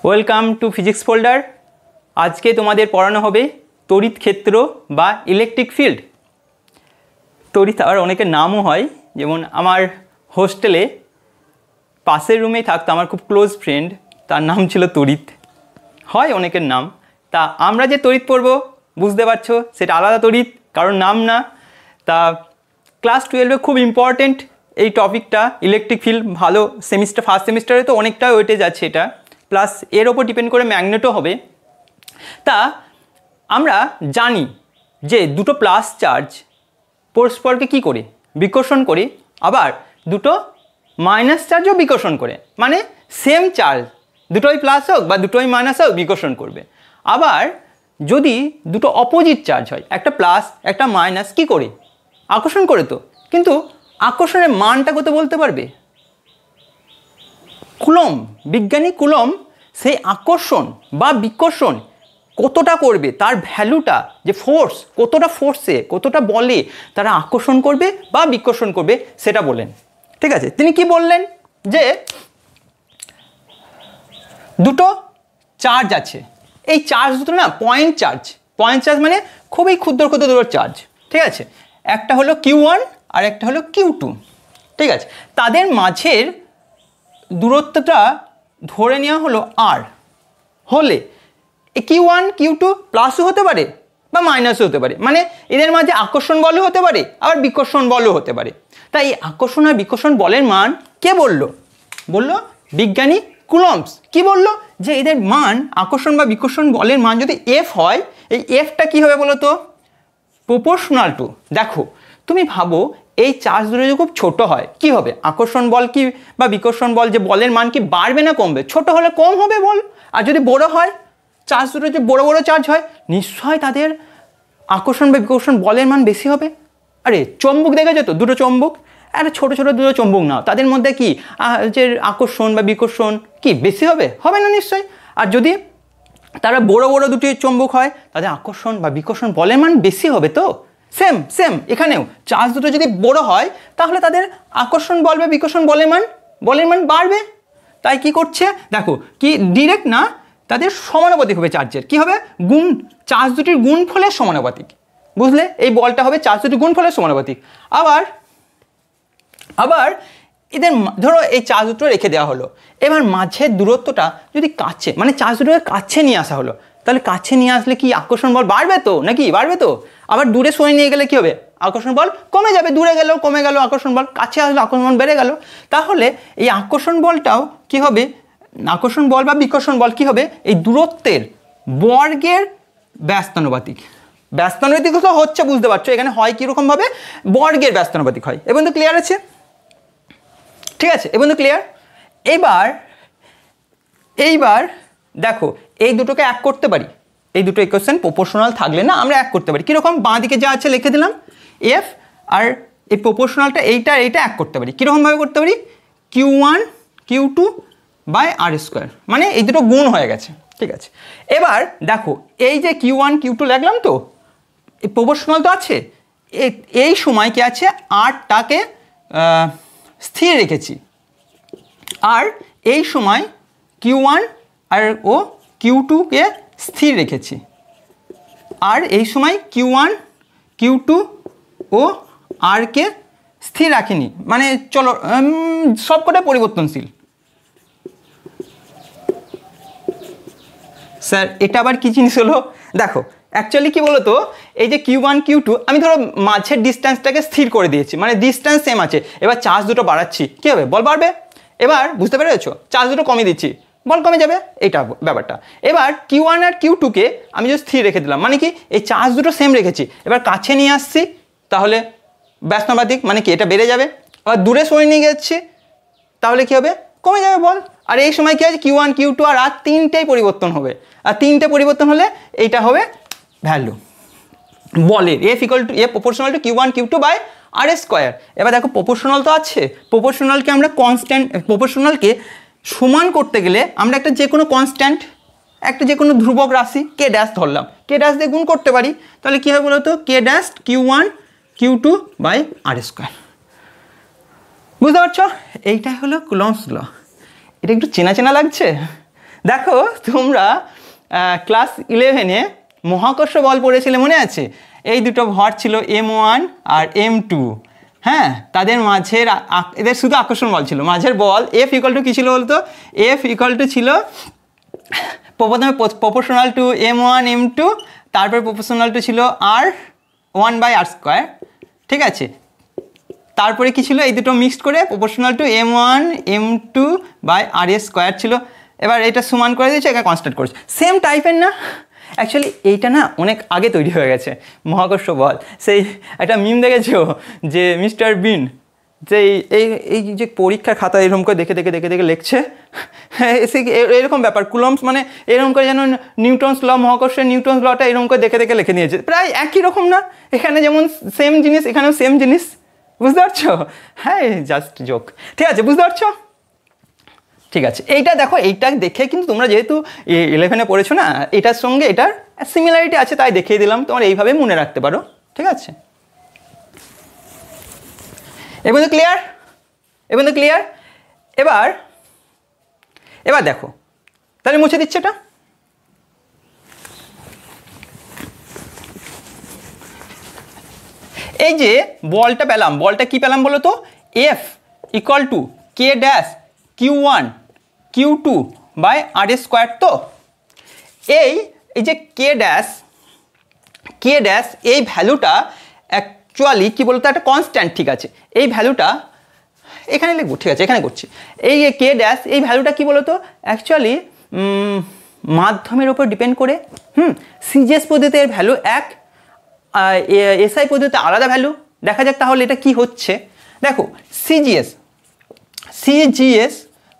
Welcome to physics folder. আজকে তোমাদের পড়ানো হবে তড়িৎ ক্ষেত্র বা ইলেকট্রিক ফিল্ড। তড়িৎ আর অনেকের নামও হয়, যেমন আমার হোস্টেলে পাশের রুমেই থাকতো আমার খুব ক্লোজ ফ্রেন্ড, তার নাম ছিল তড়িৎ। হয় অনেকের নাম। তা আমরা যে তড়িৎ পড়ব বুঝতে পারছো, সেটা আলাদা তড়িৎ, কারণ নাম না। তা ক্লাস 12-এ খুব ইম্পর্টেন্ট এই টপিকটা, ইলেকট্রিক ফিল্ড। ভালো সেমিস্টার, ফার্স্ট সেমিস্টারে তো অনেকটা ওয়েটেজ আছে এটা, প্লাস এর ওপর ডিপেন্ড করে ম্যাগনেটও হবে। তা আমরা জানি যে দুটো প্লাস চার্জ পরস্পরকে কী করে বিকর্ষণ করে, আবার দুটো মাইনাস চার্জও বিকর্ষণ করে, মানে সেম চার্জ দুটোই প্লাস হোক বা দুটোই মাইনাস হোক বিকর্ষণ করবে। আবার যদি দুটো অপোজিট চার্জ হয়, একটা প্লাস একটা মাইনাস, কী করে আকর্ষণ করে। তো কিন্তু আকর্ষণের মানটা কত বলতে পারবে? কুলম, বিজ্ঞানী কুলম সেই আকর্ষণ বা বিকর্ষণ কতটা করবে, তার ভ্যালুটা, যে ফোর্স, কতটা ফোর্সে, কতটা বলে তারা আকর্ষণ করবে বা বিকর্ষণ করবে, সেটা বলেন। ঠিক আছে, তিনি কি বললেন যে দুটো চার্জ আছে, এই চার্জ দুটো না পয়েন্ট চার্জ। পয়েন্ট চার্জ মানে খুবই ক্ষুদ্র ক্ষুদ্র দুটো চার্জ। ঠিক আছে, একটা হলো Q1 আর একটা হলো Q2। ঠিক আছে, তাদের মাঝের দূরত্বটা ধরে নেওয়া হলো R হলে Q1 Q2 প্লাসও হতে পারে বা মাইনাসও হতে পারে, মানে এদের মাঝে আকর্ষণ বলও হতে পারে আবার বিকর্ষণ বলও হতে পারে। তাই এই আকর্ষণ আর বিকর্ষণ বলের মান কে বলল? বিজ্ঞানী কুলম্বস। কি বলল? যে এদের মান, আকর্ষণ বা বিকর্ষণ বলের মান যদি F হয়, এই Fটা কী হবে বলো তো? Proportional to. দেখো তুমি ভাবো, এই চার্জ দুটো যদি খুব ছোট হয় কি হবে? আকর্ষণ বল কি বা বিকর্ষণ বল, যে বলের মান কি বাড়বে না কমবে? ছোট হলে কম হবে বল, আর যদি বড় হয়, চার্জ দুটো যে বড় বড় চার্জ হয়, নিশ্চয় তাদের আকর্ষণ বা বিকর্ষণ বলের মান বেশি হবে। আরে চম্বুক দেখেছো তো, দুটো চম্বুক, আরে ছোটো ছোটো দুটো চম্বুক নাও, তাদের মধ্যে কি যে আকর্ষণ বা বিকর্ষণ কি বেশি হবে? হবে না নিশ্চয়ই। আর যদি তারা বড় বড় দুটি চম্বুক হয়, তাদের আকর্ষণ বা বিকর্ষণ বলের মান বেশি হবে। তো সেম সেম এখানেও চার্জ দুটো যদি বড় হয়, তাহলে তাদের আকর্ষণ বল বা বিকর্ষণ বলের মান বাড়বে। তাই কি করছে দেখো, কি ডিরেক্ট না, তাদের সমানুপাতিক হবে চার্জের। কি হবে? গুণ, চার্জ দুটির গুণফলের সমানুপাতিক। বুঝলে? এই বলটা হবে চার্জ দুটির গুণফলের সমানুপাতিক। আবার এদের ধরো এই চার্জ দুটো রেখে দেওয়া হলো, এবার মাঝের দূরত্বটা যদি কাছে, মানে চার্জ দুটোকে কাছে নিয়ে আসা হলো, তাহলে কাছে নিয়ে আসলে কি আকর্ষণ বল বাড়বে তো নাকি? বাড়বে তো। আবার দূরে সরিয়ে নিয়ে গেলে কি হবে? আকর্ষণ বল কমে যাবে। দূরে গেলেও কমে গেল আকর্ষণ বল, কাছে আসলে আকর্ষণ বল বেড়ে গেল। তাহলে এই আকর্ষণ বলটাও কি হবে? আকর্ষণ বল বা বিকর্ষণ বল কি হবে? এই দূরত্বের বর্গের ব্যস্তানুপাতিক। ব্যস্তানুপাতিক তো হচ্ছে, বুঝতে পারছো এখানে হয় কীরকমভাবে? বর্গের ব্যস্তানুপাতিক হয়। এবং তো ক্লিয়ার আছে? ঠিক আছে, এবং তো ক্লিয়ার। এইবার দেখো, এই দুটোকে এক করতে পারি। এই দুটো ইকুয়েশন প্রপোর্শনাল থাকলে না আমরা এক করতে পারি। কীরকম? বাঁ দিকে যা আছে লিখে দিলাম F, আর এই প্রপোর্শনালটা এইটা এক করতে পারি। কীরকমভাবে করতে পারি? Q1 Q2 বাই R², মানে এই দুটো গুণ হয়ে গেছে। ঠিক আছে, এবার দেখো এই যে Q1 Q2 লাগলাম, তো এই প্রপোর্শনাল তো আছে, এই সময় কি আছে? আরটাকে স্থির রেখেছি, আর এই সময় Q1 আর ও Q2-কে স্থির রেখেছি, আর এই সময় Q1 Q2 ও আরকে স্থির রাখিনি। মানে চলো সবকটা পরিবর্তনশীল। স্যার এটা আবার কী জিনিস হলো? দেখো অ্যাকচুয়ালি কী বলো তো, এই যে Q1 Q2 আমি ধরো মাঝের ডিস্ট্যান্সটাকে স্থির করে দিয়েছি, মানে ডিস্ট্যান্স সেম আছে। এবার চার্জ দুটো বাড়াচ্ছি, কী হবে? বল বাড়বে। এবার বুঝতে পেরেছো? চার্জ দুটো কমিয়ে দিচ্ছি, বল কমে যাবে, এইটা ব্যাপারটা। এবার Q1 আর Q2-কে আমি যদি স্থির রেখে দিলাম, মানে কি এই চার্জ দুটো সেম রেখেছি, এবার কাছে নিয়ে আসছি, তাহলে ব্যস্তানুপাতিক, মানে কি এটা বেড়ে যাবে। আবার দূরে সরিয়ে নিয়ে যাচ্ছি, তাহলে কী হবে? কমে যাবে বল। আর এই সময় কী আছে? Q1 Q2 আর তিনটেই পরিবর্তন হবে, আর তিনটে পরিবর্তন হলে এইটা হবে ভ্যালু বলের। F proportional to Q1 Q2 by R²। এবার দেখো প্রপোর্শনাল তো আছে, প্রপোর্শনালকে আমরা কনস্ট্যান্ট, প্রপোর্শনালকে সমান করতে গেলে আমরা একটা যে কোনো কনস্ট্যান্ট, একটা যে কোনো ধ্রুবক রাশি K ড্যাশ ধরলাম, K ড্যাশ দিয়ে গুণ করতে পারি। তাহলে কী হবে বলো তো? K dash Q1 Q2 by R²। বুঝতে পারছো? এইটাই হলো কুলম্বস ল। এটা একটু চেনা চেনা লাগছে? দেখো তোমরা ক্লাস 11-এ মহাকর্ষ বল পড়েছিলে, মনে আছে? এই দুটো ভর ছিল M1 আর M2, হ্যাঁ, তাদের মাঝের এদের শুধু আকর্ষণ বল ছিল, মাঝের বল F ইকুয়াল টু কী ছিল বলতো? F ইকুয়াল টু ছিল প্রথমে প্রপোর্শনাল টু M1 M2, তারপর প্রপোর্শনাল টু ছিল R1/r², ঠিক আছে? তারপরে কি ছিল? এই দুটো মিক্সড করে প্রপোর্শনাল টু M1 M2/r² ছিল। এবার এটা সমান করে দিয়েছে, এটা কনস্ট্যান্ট করেছে, সেম টাইপের না? অ্যাকচুয়ালি এইটা না অনেক আগে তৈরি হয়ে গেছে মহাকর্ষ বল। সেই একটা মিম দেখেছো যে মিস্টার বিন যে এই যে পরীক্ষার খাতা এরকম করে দেখে দেখে দেখে দেখে লিখছে, এরকম ব্যাপার। কুলম্বস মানে এরকম করে যেন নিউটনস ল, মহাকর্ষের নিউটনস লটা এরকম করে দেখে দেখে লিখে নিয়েছে, প্রায় একই রকম না? এখানে যেমন সেম জিনিস, এখানেও সেম জিনিস, বুঝতে পারছো? হ্যাঁ, জাস্ট জোক, ঠিক আছে, বুঝতে পারছো? ঠিক আছে, এইটা দেখো, এইটা দেখে কিন্তু তোমরা যেহেতু 11-এ পড়েছো না, এটার সঙ্গে এটার সিমিলারিটি আছে তাই দেখিয়ে দিলাম, তোমরা এইভাবে মনে রাখতে পারো, ঠিক আছে? এবার তো ক্লিয়ার? এবার তো ক্লিয়ার? এবার দেখো, তাহলে মুছে দিচ্ছে এটা। এই যে বলটা পেলাম, বলটা কি পেলাম বলো তো? F equal to K dash Q1 Q2/r²। তো এই যে K ড্যাশ এই ভ্যালুটা অ্যাকচুয়ালি কি বলতো, একটা কনস্ট্যান্ট, ঠিক আছে? এই ভ্যালুটা এখানে লিখবো, ঠিক আছে, এখানে করছি। এই যে K ড্যাশ এই ভ্যালুটা কি বলতো, অ্যাকচুয়ালি মাধ্যমের ওপর ডিপেন্ড করে। সিজিএস পদ্ধতিতে এর ভ্যালু 1, এসআই পদ্ধতিতে আলাদা ভ্যালু। দেখা যাক তাহলে এটা কি হচ্ছে। দেখো সিজিএস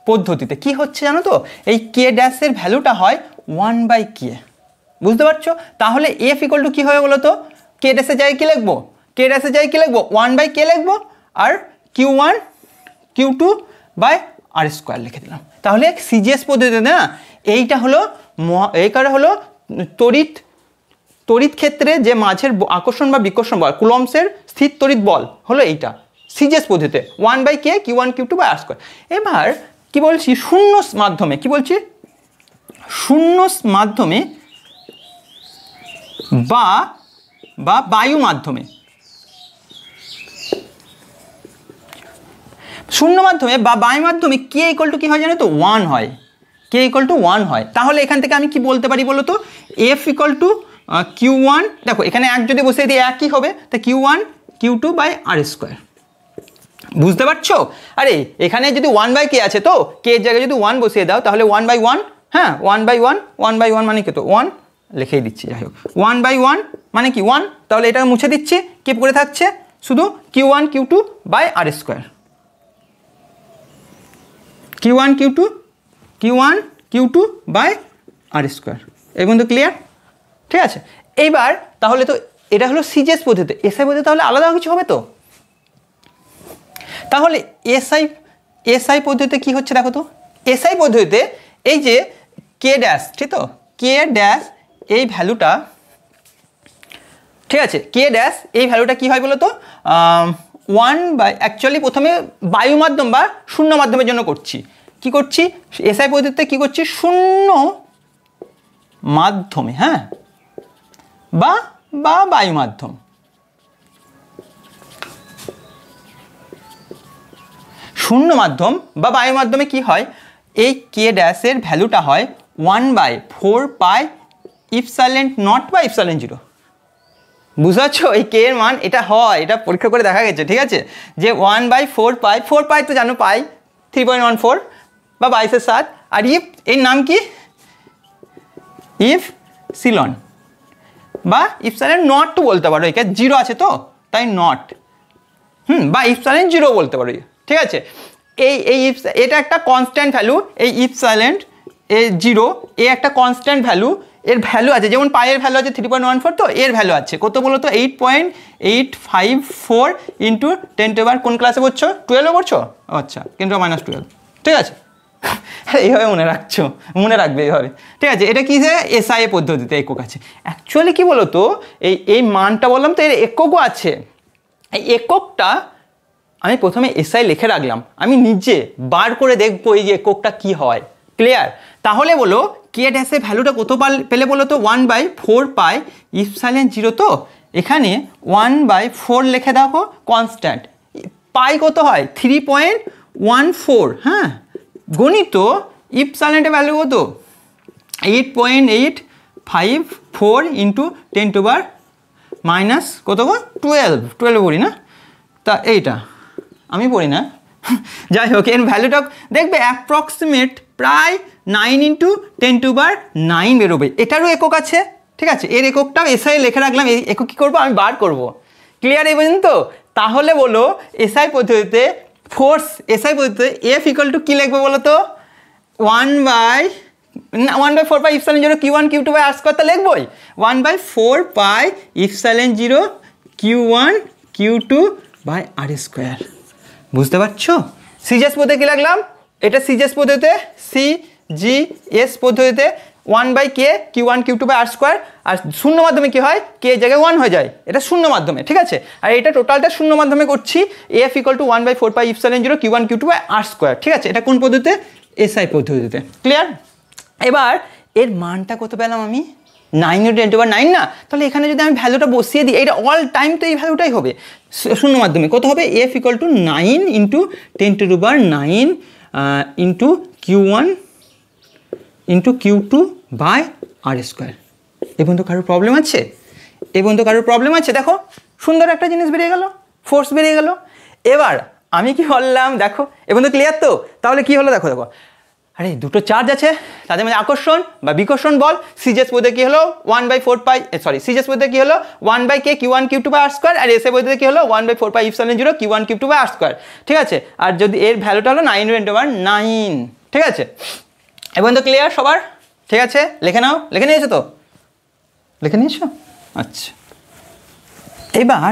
পদ্ধতিতে কি হচ্ছে জানো তো, এই কে ড্যাশের ভ্যালুটা হয় 1/k, বুঝতে পারছো? তাহলে এফ ইকুয়াল টু কী হবে বলো তো? কে ড্যাশের জায়গায় কী লিখবো? কে ড্যাশের জায়গায় কী লিখবো? 1/k লিখবো, আর Q1 Q2/r² লিখে দিলাম। তাহলে সিজিএস পদ্ধতিতে না এইটা হলো তড়িৎ ক্ষেত্রে যে মাঝের আকর্ষণ বা বিকর্ষণ বল, কুলম্বসের স্থির তড়িৎ বল হলো এইটা সিজিএস পদ্ধতিতে 1/k Q1 Q2/r²। এবার কি বলছি? শূন্য মাধ্যমে, কি বলছি? শূন্য মাধ্যমে বা বায়ু মাধ্যমে, শূন্য মাধ্যমে বা বায়ু মাধ্যমে কে ইকুয়াল টু কি হয় জানো তো? 1 হয়। কে ইকুয়াল টু 1 হয়। তাহলে এখান থেকে আমি কি বলতে পারি বলো তো? এফ ইকুয়াল টু Q1, দেখো এখানে 1 যদি বসিয়ে দিই 1 কি হবে? তা Q1 Q2/r², বুঝতে পারছো? আরে এখানে যদি 1/k আছে, তো কে এর জায়গায় যদি 1 বসিয়ে দাও তাহলে 1/1, হ্যাঁ 1/1 মানে কি? তো 1 লিখেই দিচ্ছি, যাই হোক 1/1 মানে কি 1। তাহলে এটা মুছে দিচ্ছি, কি পড়ে থাকছে? শুধু Q1 Q2/r², Q1 Q2/r²। এই বন্ধু ক্লিয়ার? ঠিক আছে, এইবার তাহলে তো এটা হলো সিজিএস পদ্ধতি। এসআই পদ্ধতি তাহলে আলাদা কিছু হবে তো? তাহলে এসআই পদ্ধতিতে কি হচ্ছে দেখো তো? এসআই পদ্ধতিতে এই যে কে ড্যাশ, ঠিক তো? কে ড্যাশ এই ভ্যালুটা, ঠিক আছে, কে ড্যাশ এই ভ্যালুটা কি হয় বলো তো? 1 অ্যাকচুয়ালি প্রথমে বায়ু মাধ্যম বা শূন্য মাধ্যমের জন্য করছি। কি করছি? এসআই পদ্ধতিতে কি করছি? শূন্য মাধ্যমে, হ্যাঁ, বা বায়ু মাধ্যম, শূন্য মাধ্যম বা বায়ু মাধ্যমে কি হয়? এই কে ড্যাশের ভ্যালুটা হয় 1/4πε0/ε0। বুঝাচ্ছো? এই কে এর মান এটা হয়, এটা পরীক্ষা করে দেখা গেছে, ঠিক আছে, যে 1/4π তো জানো পাই 3.14 বা 22/7। আর এর নাম কি? ইপসিলন বা ইপসাইলন নট তো বলতে পারো, একে 0 আছে তো তাই নট, বা ইপসাইলন 0 বলতে পারো, ঠিক আছে। এটা একটা কনস্ট্যান্ট ভ্যালু, এই ইপসাইলেন্ট এ 0, এ একটা কনস্ট্যান্ট ভ্যালু, এর ভ্যালু আছে যেমন পায়ের ভ্যালু আছে 3.14, তো এর ভ্যালু আছে কত বলো তো? 8.854 ইন্টু 10⁻, কোন ক্লাসে পড়ছো? 12-এ পড়ছো? আচ্ছা, 10⁻², ঠিক আছে। এইভাবে মনে রাখবে এইভাবে, ঠিক আছে। এটা কি যে এসআই পদ্ধতিতে একক আছে। অ্যাকচুয়ালি কি বলো তো, এই মানটা বললাম তো এর এককও আছে। এই এককটা আমি প্রথমে এসআই লিখে রাখলাম, আমি নিজে বার করে দেখবো এই যে এককটা কি হয়। ক্লিয়ার? তাহলে বলো কে ড্যাশের ভ্যালুটা কত পেলে বলো তো 1/4 ইপসাইলেন 0 তো এখানে 1/4 লিখে দেখো কনস্ট্যান্ট পাই কত হয় 3.14 হ্যাঁ গণিত ইপসাইলেন্টের ভ্যালু কত 8.854 ইন্টু 10⁻⁻ কত গো 12 পড়ি না তা এইটা আমি পড়ি না যাই হোক এর ভ্যালুটা দেখবে অ্যাপ্রক্সিমেট প্রায় 9 ইন্টু 10⁻9 বেরোবে এটারও একক আছে ঠিক আছে এর এককটাও এসআই লিখে রাখলাম এই একক কী করবো আমি বার করব ক্লিয়ার এই পর্যন্ত তাহলে বলো এসআই পদ্ধতিতে ফোর্স এসআই পদ্ধতিতে এফ ইকুয়াল টু কী লিখবে বলো তো 1/4 epsilon 0 Q1 Q2 by R square তা লিখবই 1/4 epsilon 0 Q1 Q2 by R square বুঝতে পারছো সিজিএস পদ্ধতি কী লাগলাম এটা সিজিএস পদ্ধতিতে সিজিএস পদ্ধতিতে 1/k Q1 Q2 by R square আর শূন্য মাধ্যমে কী হয় কে জায়গায় 1 হয়ে যায় এটা শূন্য মাধ্যমে ঠিক আছে আর এটা টোটালটা শূন্য মাধ্যমে করছি F equal to 1/4 epsilon 0 Q1 Q2 by R square ঠিক আছে এটা কোন পদ্ধতিতে এসআই পদ্ধতিতে ক্লিয়ার এবার এর মানটা কত পেলাম আমি 9 ইন্টু 10⁻9 না তাহলে এখানে যদি আমি ভ্যালুটা বসিয়ে দিই এটা অল টাইম তো এই ভ্যালুটাই হবে শূন্য মাধ্যমে কত হবে F equal to 9 into 10⁻9 into Q1 into Q2 by R square এ পর্যন্ত কারোর প্রবলেম আছে দেখো সুন্দর একটা জিনিস বেরিয়ে গেল ফোর্স বেরিয়ে গেল এবার আমি কি বললাম দেখো এ পর্যন্ত ক্লিয়ার তো তাহলে কি হলো দেখো আরে দুটো চার্জ আছে তাদের মধ্যে আকর্ষণ বা বিকর্ষণ বল সিজিএস পদ্ধতি কি হলো 1/4 সিজিএস পদ্ধতি কি হলো 1/k Q1 Q2 by R square আর এসআই পদ্ধতি কি হলো 1/4 epsilon 0 Q1 Q2 by R square ঠিক আছে আর যদি এর ভ্যালুটা হলো 9 × 10⁻9 ঠিক আছে এবং তো ক্লিয়ার সবার ঠিক আছে লিখে নিয়েছো তো লিখে নিয়েছো আচ্ছা এবার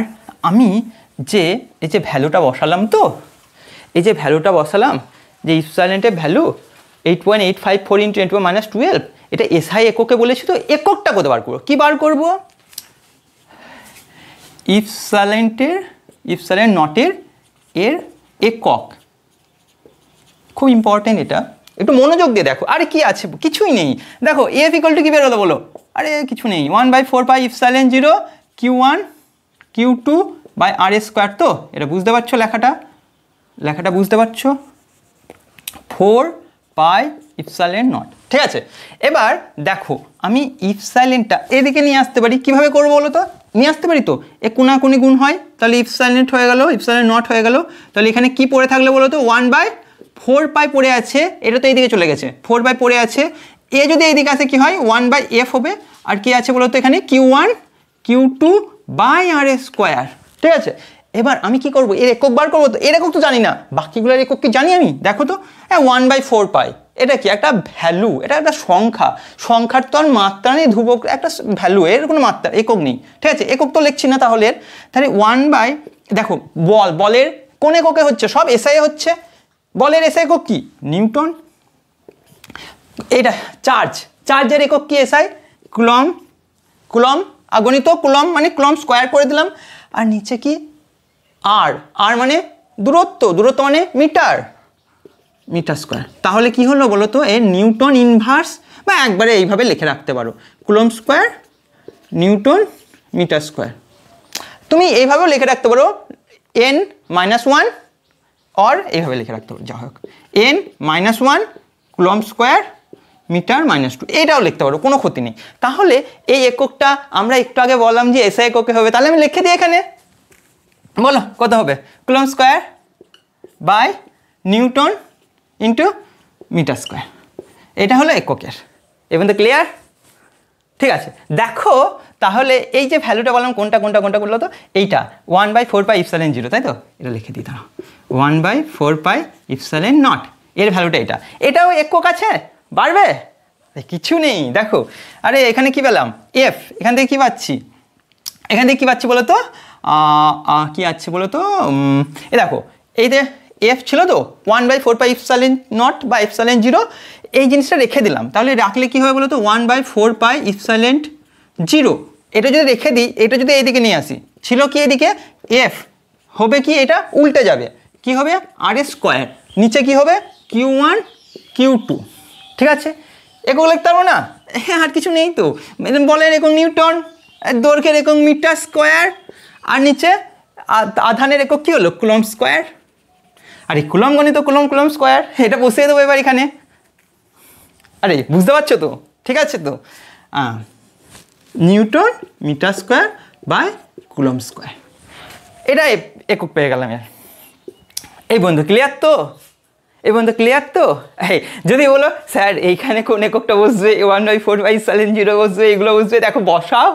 আমি এই যে ভ্যালুটা বসালাম তো যে ইপসাইলেন্টের ভ্যালু 8.854 ইন্টু 10⁻12 এটা এসআই এককে বলেছি তো এককটা কত বার করবো কী বার করবো ইপসাইলেন্ট নটের এর একক খুব ইম্পর্টেন্ট এটা একটু মনোযোগ দিয়ে দেখো আরে কি আছে কিছুই নেই দেখো এফ ইকুয়াল টু কী বেরোলো বলো আরে কিছু নেই 1/4 epsilon 0 Q1 Q2 by R square তো এটা বুঝতে পারছো লেখাটা বুঝতে পারছো 4 ইপসাইলেন নট ঠিক আছে এবার দেখো আমি ইপসাইলেনটা এদিকে নিয়ে আসতে পারি কীভাবে করবো বলো তো নিয়ে আসতে পারি তো এ কোনাকুনি গুণ হয় তাহলে ইপসাইলেন্ট হয়ে গেল ইপসাইলেন নট হয়ে গেল তাহলে এখানে কি পড়ে থাকলে বলো তো 1/4 পড়ে আছে এটা তো এইদিকে চলে গেছে 4 পড়ে আছে এ যদি এইদিকে আসে কি হয় 1/f হবে আর কি আছে বলো তো এখানে Q1 Q2 by R square ঠিক আছে এবার আমি কি করব এর একক বার করবো তো এর একক তো জানি না বাকিগুলোর একক কি জানি আমি দেখো তো 1/4 এটা কি একটা ভ্যালু এটা একটা সংখ্যার তো আর মাত্রা নেই ধ্রুবক একটা ভ্যালু এর কোনো মাত্রা একক নেই ঠিক আছে একক তো লিখছি না তাহলে 1 দেখো বলের কোন এককে হচ্ছে সব এসআই হচ্ছে বলের এসআই একক কি নিউটন এটা চার্জের একক কি এসআই কুলম গণিত কুলম মানে কুলম স্কোয়ার করে দিলাম আর নিচে কি আর মানে দূরত্ব মানে মিটার স্কোয়ার তাহলে কি হলো বলো তো এর নিউটন ইনভার্স বা একবারে এইভাবে লিখে রাখতে পারো coulomb square newton metre square তুমি এইভাবেও লিখে রাখতে পারো n-1 অর এইভাবে লিখে রাখতে পারো যা হোক n-1 কুলম স্কোয়ার মিটার -2 এটাও লিখতে পারো কোনো ক্ষতি নেই তাহলে এই এককটা আমরা একটু আগে বললাম যে এসআই এককে হবে তাহলে আমি লিখে দিই এখানে বলো কত হবে coulomb square by newton into metre square এটা হলো এককের এবং তো ক্লিয়ার ঠিক আছে দেখো তাহলে এই যে ভ্যালুটা বললাম কোনটা করলো তো এইটা 1/4 ইপসাইলেন 0 তাই তো এটা লিখে দিই দাঁড়াও 1/4 ইপসাইলেন নট এর ভ্যালুটা এটাও একক আছে বাড়বে কিছু নেই দেখো আরে এখানে কি পেলাম এফ এখান থেকে কি পাচ্ছি বলো তো কি আছে বলো তো এ দেখো এই যে এফ ছিল তো 1/4 ইপসাইলেন নট বা ইপসাইলেন 0 এই জিনিসটা রেখে দিলাম তাহলে রাখলে কি হবে বলো তো 1/4 ইপসাইলেন 0 এটা যদি রেখে দিই এটা যদি এইদিকে নিয়ে আসি ছিল কি এদিকে এফ হবে কি এটা উল্টে যাবে কি হবে আর স্কোয়ার নিচে কি হবে Q1 Q2 ঠিক আছে একক লিখতে পারবো না? হ্যাঁ, আর কিছু নেই তো। বলের একক নিউটন, দৈর্ঘ্যের একক মিটার স্কোয়ার, আর নিচে আধানের একক কী হলো? Coulomb square. আর এই কুলম্ব গণিত কুলম্ব স্কোয়ার, এটা বসিয়ে দেবো এবার এখানে। আরে বুঝতে পারছো তো? ঠিক আছে তো? Newton metre square by coulomb square, এটা একক পেয়ে গেলাম। এই বন্ধু ক্লিয়ার তো? এই বন্ধু ক্লিয়ার তো? যদি বলো স্যার এইখানে কোন এককটা বসবে, 1/4/0 বসবে, এগুলো বসবে, দেখো বসাও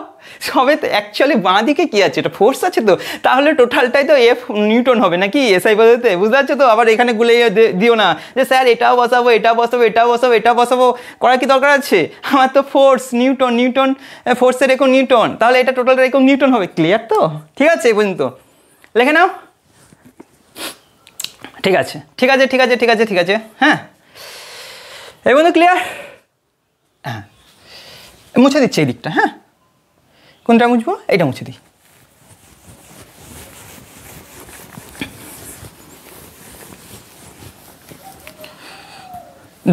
সবে তো। অ্যাকচুয়ালি বাঁ দিকে কী আছে? এটা ফোর্স আছে তো, তাহলে টোটালটাই তো এফ নিউটন হবে নাকি এসআই পদ্ধতিতে, বুঝতে পারছো তো? আবার এখানে গুলে দিও না যে স্যার এটাও বসাবো, এটা বসাবো, এটা বসাবো, এটা বসাবো, করার কি দরকার আছে? আমার তো ফোর্স নিউটন ফোর্সের একক নিউটন, তাহলে এটা টোটালটা একক নিউটন হবে। ক্লিয়ার তো? ঠিক আছে, এই পর্যন্ত লেখে নাও। ঠিক আছে, ঠিক আছে, ঠিক আছে, ঠিক আছে, ঠিক আছে। হ্যাঁ, এই বন্ধু ক্লিয়ার? হ্যাঁ, মুছে দিচ্ছি এই দিকটা। হ্যাঁ, কোনটা মুছবো? এইটা মুছে দিই।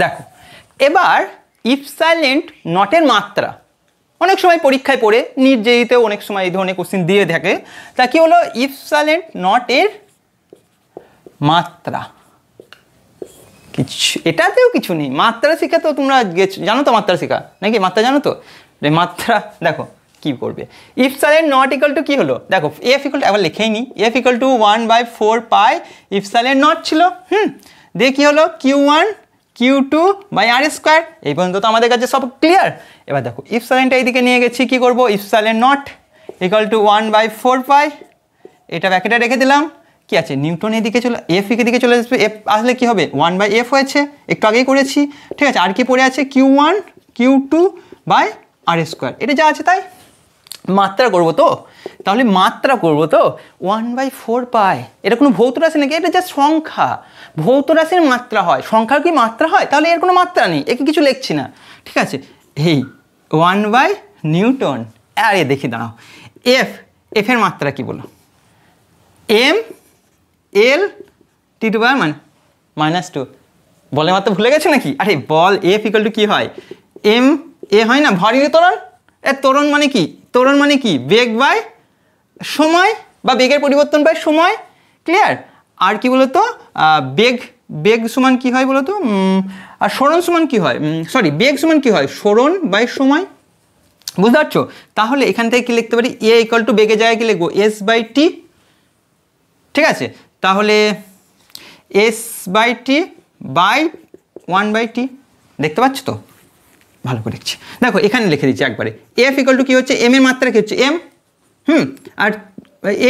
দেখো এবার ইফ সাইলেন্ট নটের মাত্রা অনেক সময় পরীক্ষায় পড়ে, নিট জেইতেও অনেক সময় এই ধরনের কোশ্চেন দিয়ে থাকে। তা কি হলো? ইফ সাইলেন্ট নটের মাত্রা, কিছু এটাতেও কিছু নেই। মাত্রা শিখা তো তোমরা জানো তো, মাত্রা শিখা নাকি? মাত্রা জানো তো? মাত্রা দেখো কি করবে। If silent not equal to কি হলো? দেখো এফ ইকুয়াল টু, একবার লিখেই নি, F equal to 1/4 pi if silent not ছিল। দিয়ে কি হলো? Q1 Q2 by R square. এই পর্যন্ত তো আমাদের কাছে সব ক্লিয়ার। এবার দেখো ইফ সাইলেন্টটা এইদিকে নিয়ে গেছি, কি করবো? If silent not equal to 1/4 পাই, এটা ব্যাকেটে রেখে দিলাম। কি আছে? নিউটন এদিকে চলে, এফ এদিকে চলে আসবে। এফ আসলে কি হবে? 1/f হয়েছে, একটু আগেই করেছি। ঠিক আছে, আর কি পড়ে আছে? Q1 Q2 by R square. এটা যা আছে তাই। মাত্রা করবো তো, তাহলে মাত্রা করবো তো 1/4 পাই। এটা কোনো ভৌত রাশি নাকি? এটা জাস্ট সংখ্যা। ভৌত রাশির মাত্রা হয়, সংখ্যার কি মাত্রা হয়? তাহলে এর কোনো মাত্রা নেই, একে কিছু লিখছি না। ঠিক আছে, এই 1 নিউটন। আরে দেখি দাঁড়াও, এফের মাত্রা কি বলো? এম এল টি টু পাওয়ার -2। বলের মাত্রা ভুলে গেছে নাকি? আরে বল এফ ইকুয়াল টু কী হয়? এম এ হয় না, ভরের ত্বরণ। ত্বরণ মানে কি? ত্বরণ মানে কি? বেগ বাই সময়, বা বেগের পরিবর্তন বাই সময়। ক্লিয়ার? আর কি বলতো? বেগ সমান কি হয় বলতো? আর সরণ সমান কি হয়? সরি, বেগ সমান কি হয়? সরণ বাই সময়। বুঝতে পারছো? তাহলে এখান থেকে কি লিখতে পারি? এ ইকুয়াল টু বেগের জায়গায় কি লিখবো? S/T। ঠিক আছে, তাহলে S/T বাই 1/T। দেখতে পাচ্ছ তো? ভালো করে দেখছি, দেখো এখানে লিখে দিচ্ছি একবারে। এফ ইকুয়াল টু কী হচ্ছে? এম এর মাত্রা কী হচ্ছে? এম। আর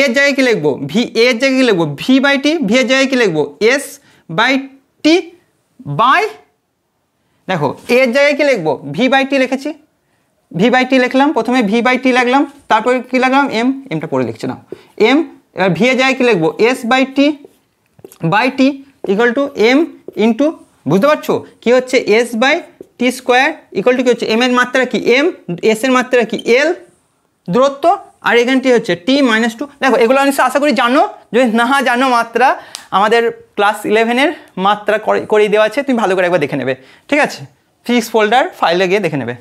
এর জায়গায় কী লিখবো? ভি। এর জায়গায় কী লিখবো? V/T। ভি এর জায়গায় কী লিখবো? S/T বাই, দেখো এর জায়গায় কী লিখবো? V/T লিখেছি, V/T লিখলাম, প্রথমে V/T লিখলাম, তারপরে কী লিখলাম? এমটা পরে লিখছি না। এম, এবার ভি এর জায়গায় কী লিখবো? S/T by T equal to M into, বুঝতে পারছো কি হচ্ছে? S/T স্কোয়ার ইকুয়াল টু কী হচ্ছে? এম এর মাত্রা কি? এম, এস এর মাত্রা কি? এল দূরত্ব, আর এখানটি হচ্ছে T-2। দেখো এগুলো আমি আশা করি জানো। যদি না জানো মাত্রা, আমাদের ক্লাস 11-এর মাত্রা করিয়ে দেওয়া আছে, তুমি ভালো করে একবার দেখে নেবে। ঠিক আছে, ফিজিক্স ফোল্ডার ফাইলে গিয়ে দেখে নেবে,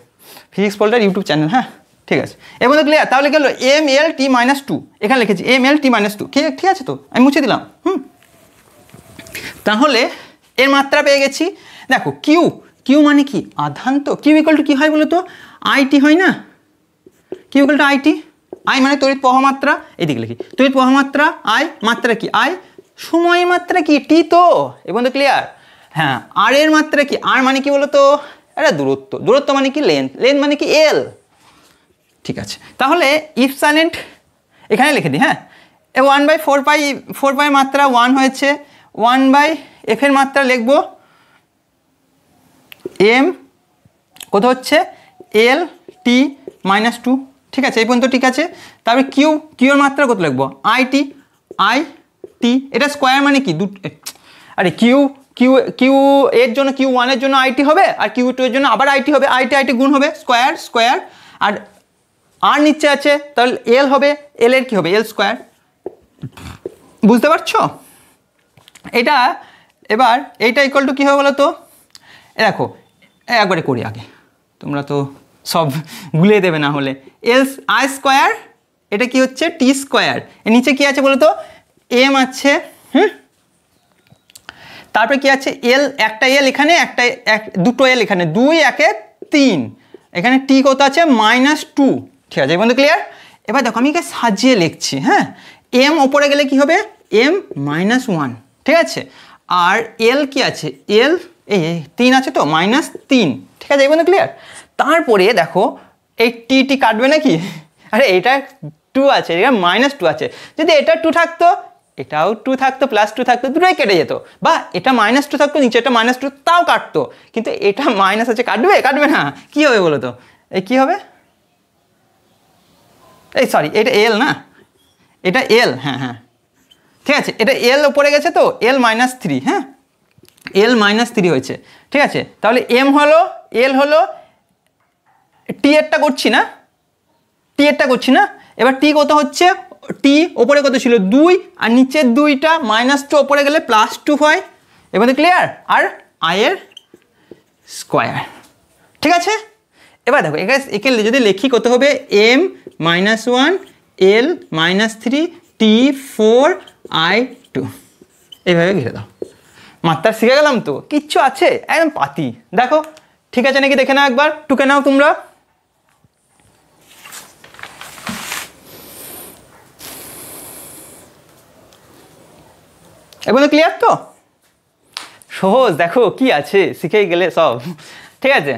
ফিজিক্স ফোল্ডার ইউটিউব চ্যানেল। হ্যাঁ, ঠিক আছে, এর মধ্যে ক্লিয়ার? তাহলে গেল ML/T-2, এখানে লিখেছি ML/T-2। ঠিক আছে তো, আমি মুছে দিলাম। তাহলে এর মাত্রা পেয়ে গেছি। দেখো কিউ মানে কি? আধান তো। কিউ ইকুয়াল টু কী হয় বলো তো? IT হয় না? Q equal to IT। I মানে তড়িৎ প্রবাহ মাত্রা, এদিকে লিখি তড়িৎ প্রবাহ মাত্রা। আই মাত্রা কি? আই। সময়ের মাত্রা কি? টি তো। এবং তো ক্লিয়ার? হ্যাঁ, আর এর মাত্রা কি? আর মানে কি বলো তো? এটা দূরত্ব। দূরত্ব মানে কি? লেন্থ মানে কি? এল। ঠিক আছে, তাহলে ইফ সাইলেন্ট এখানে লিখে দিই। হ্যাঁ, 1/4 পাই মাত্রা 1 হয়েছে। 1/f এর মাত্রা লিখবো এম, কত হচ্ছে? L/T-2। ঠিক আছে, এই পর্যন্ত ঠিক আছে। তারপরে কিউ এর মাত্রা কত লিখবো? IT। এটা স্কোয়ার মানে কি? আরে কিউ এর জন্য Q1 এর জন্য IT হবে, আর Q2 এর জন্য আবার IT হবে। IT গুণ হবে, স্কোয়ার। আর নিচে আছে, তাহলে এল হবে। এল এর কি হবে? এল স্কোয়ার। বুঝতে পারছো? এটা এবার এইটা ইকুয়াল টু কী হবে বলো তো? দেখো একবারে করি আগে। তোমরা তো সব গুলিয়ে দেবে না হলে। এল আই স্কোয়ার, এটা কি হচ্ছে টি স্কোয়ার, এর নিচে কি আছে বলো তো এম আছে, তারপরে কি আছে এল, একটা এল এখানে, একটা দুটো এল এখানে, 2 1 3, এখানে টি কত আছে -2, ঠিক আছে বন্ধু ক্লিয়ার। এবার দেখো আমি একে সাজিয়ে লিখছি, হ্যাঁ এম ওপরে গেলে কি হবে m -1, ঠিক আছে, আর এল কি আছে এল এই 3 আছে তো -3, ঠিক আছে এই বন্ধু ক্লিয়ার। তারপরে দেখো এই টি টি কাটবে নাকি, আরে এটা 2 আছে, এটা -2 আছে, যদি এটা 2 থাকতো এটাও 2 থাকতো, +2 থাকতো, দুটোই কেটে যেত, বা এটা -2 থাকতো নিচে এটা -2 তাও কাটতো, কিন্তু এটা মাইনাস আছে, কাটবে না, কি হবে বলো তো, এই কি হবে, এই সরি এটা এল না, এটা এল, হ্যাঁ ঠিক আছে, এটা এল ওপরে গেছে তো এল -3, হ্যাঁ এল -3 হয়েছে, ঠিক আছে, তাহলে এম হলো এল হলো, টি এরটা করছি না, এবার টি কত হচ্ছে, টি ওপরে কত ছিল 2, আর নিচের 2টা -2 ওপরে গেলে +2 হয়, এবার ক্লিয়ার, আর আই এর স্কোয়ার, ঠিক আছে। এবার দেখো একে যদি লিখি কত হবে m -1 l -3 t 4 i 2, এইভাবে ঘিরে দাও। মাত্রা শিখে গেলাম তো, কিচ্ছু আছে একদম পাতি, দেখো ঠিক আছে নাকি দেখে নাও একবার, টুকে নাও তোমরা। এবার ক্লিয়ার তো, সহজ, দেখো কি আছে শিখেই গেলে সব, ঠিক আছে।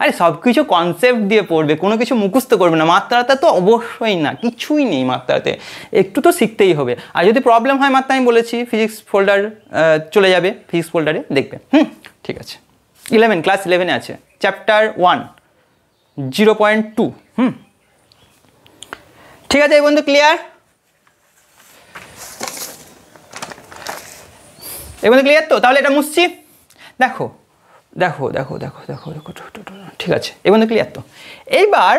আরে সব কিছু কনসেপ্ট দিয়ে পড়বে, কোনো কিছু মুখস্থ করবে না, মাত্রাতে তো অবশ্যই না, কিছুই নেই মাত্রাতে, একটু তো শিখতেই হবে। আর যদি প্রবলেম হয় মাত্রা, আমি বলেছি ফিজিক্স ফোল্ডার চলে যাবে, ফিজিক্স ফোল্ডারে দেখবে, ঠিক আছে। ক্লাস 11-এ আছে, চ্যাপ্টার 1 0.2, ঠিক আছে এই বন্ধু ক্লিয়ার, এবার ক্লিয়ার তো, তাহলে এটা মুছছি, দেখো ঠিক আছে এবার ক্লিয়ার তো। এইবার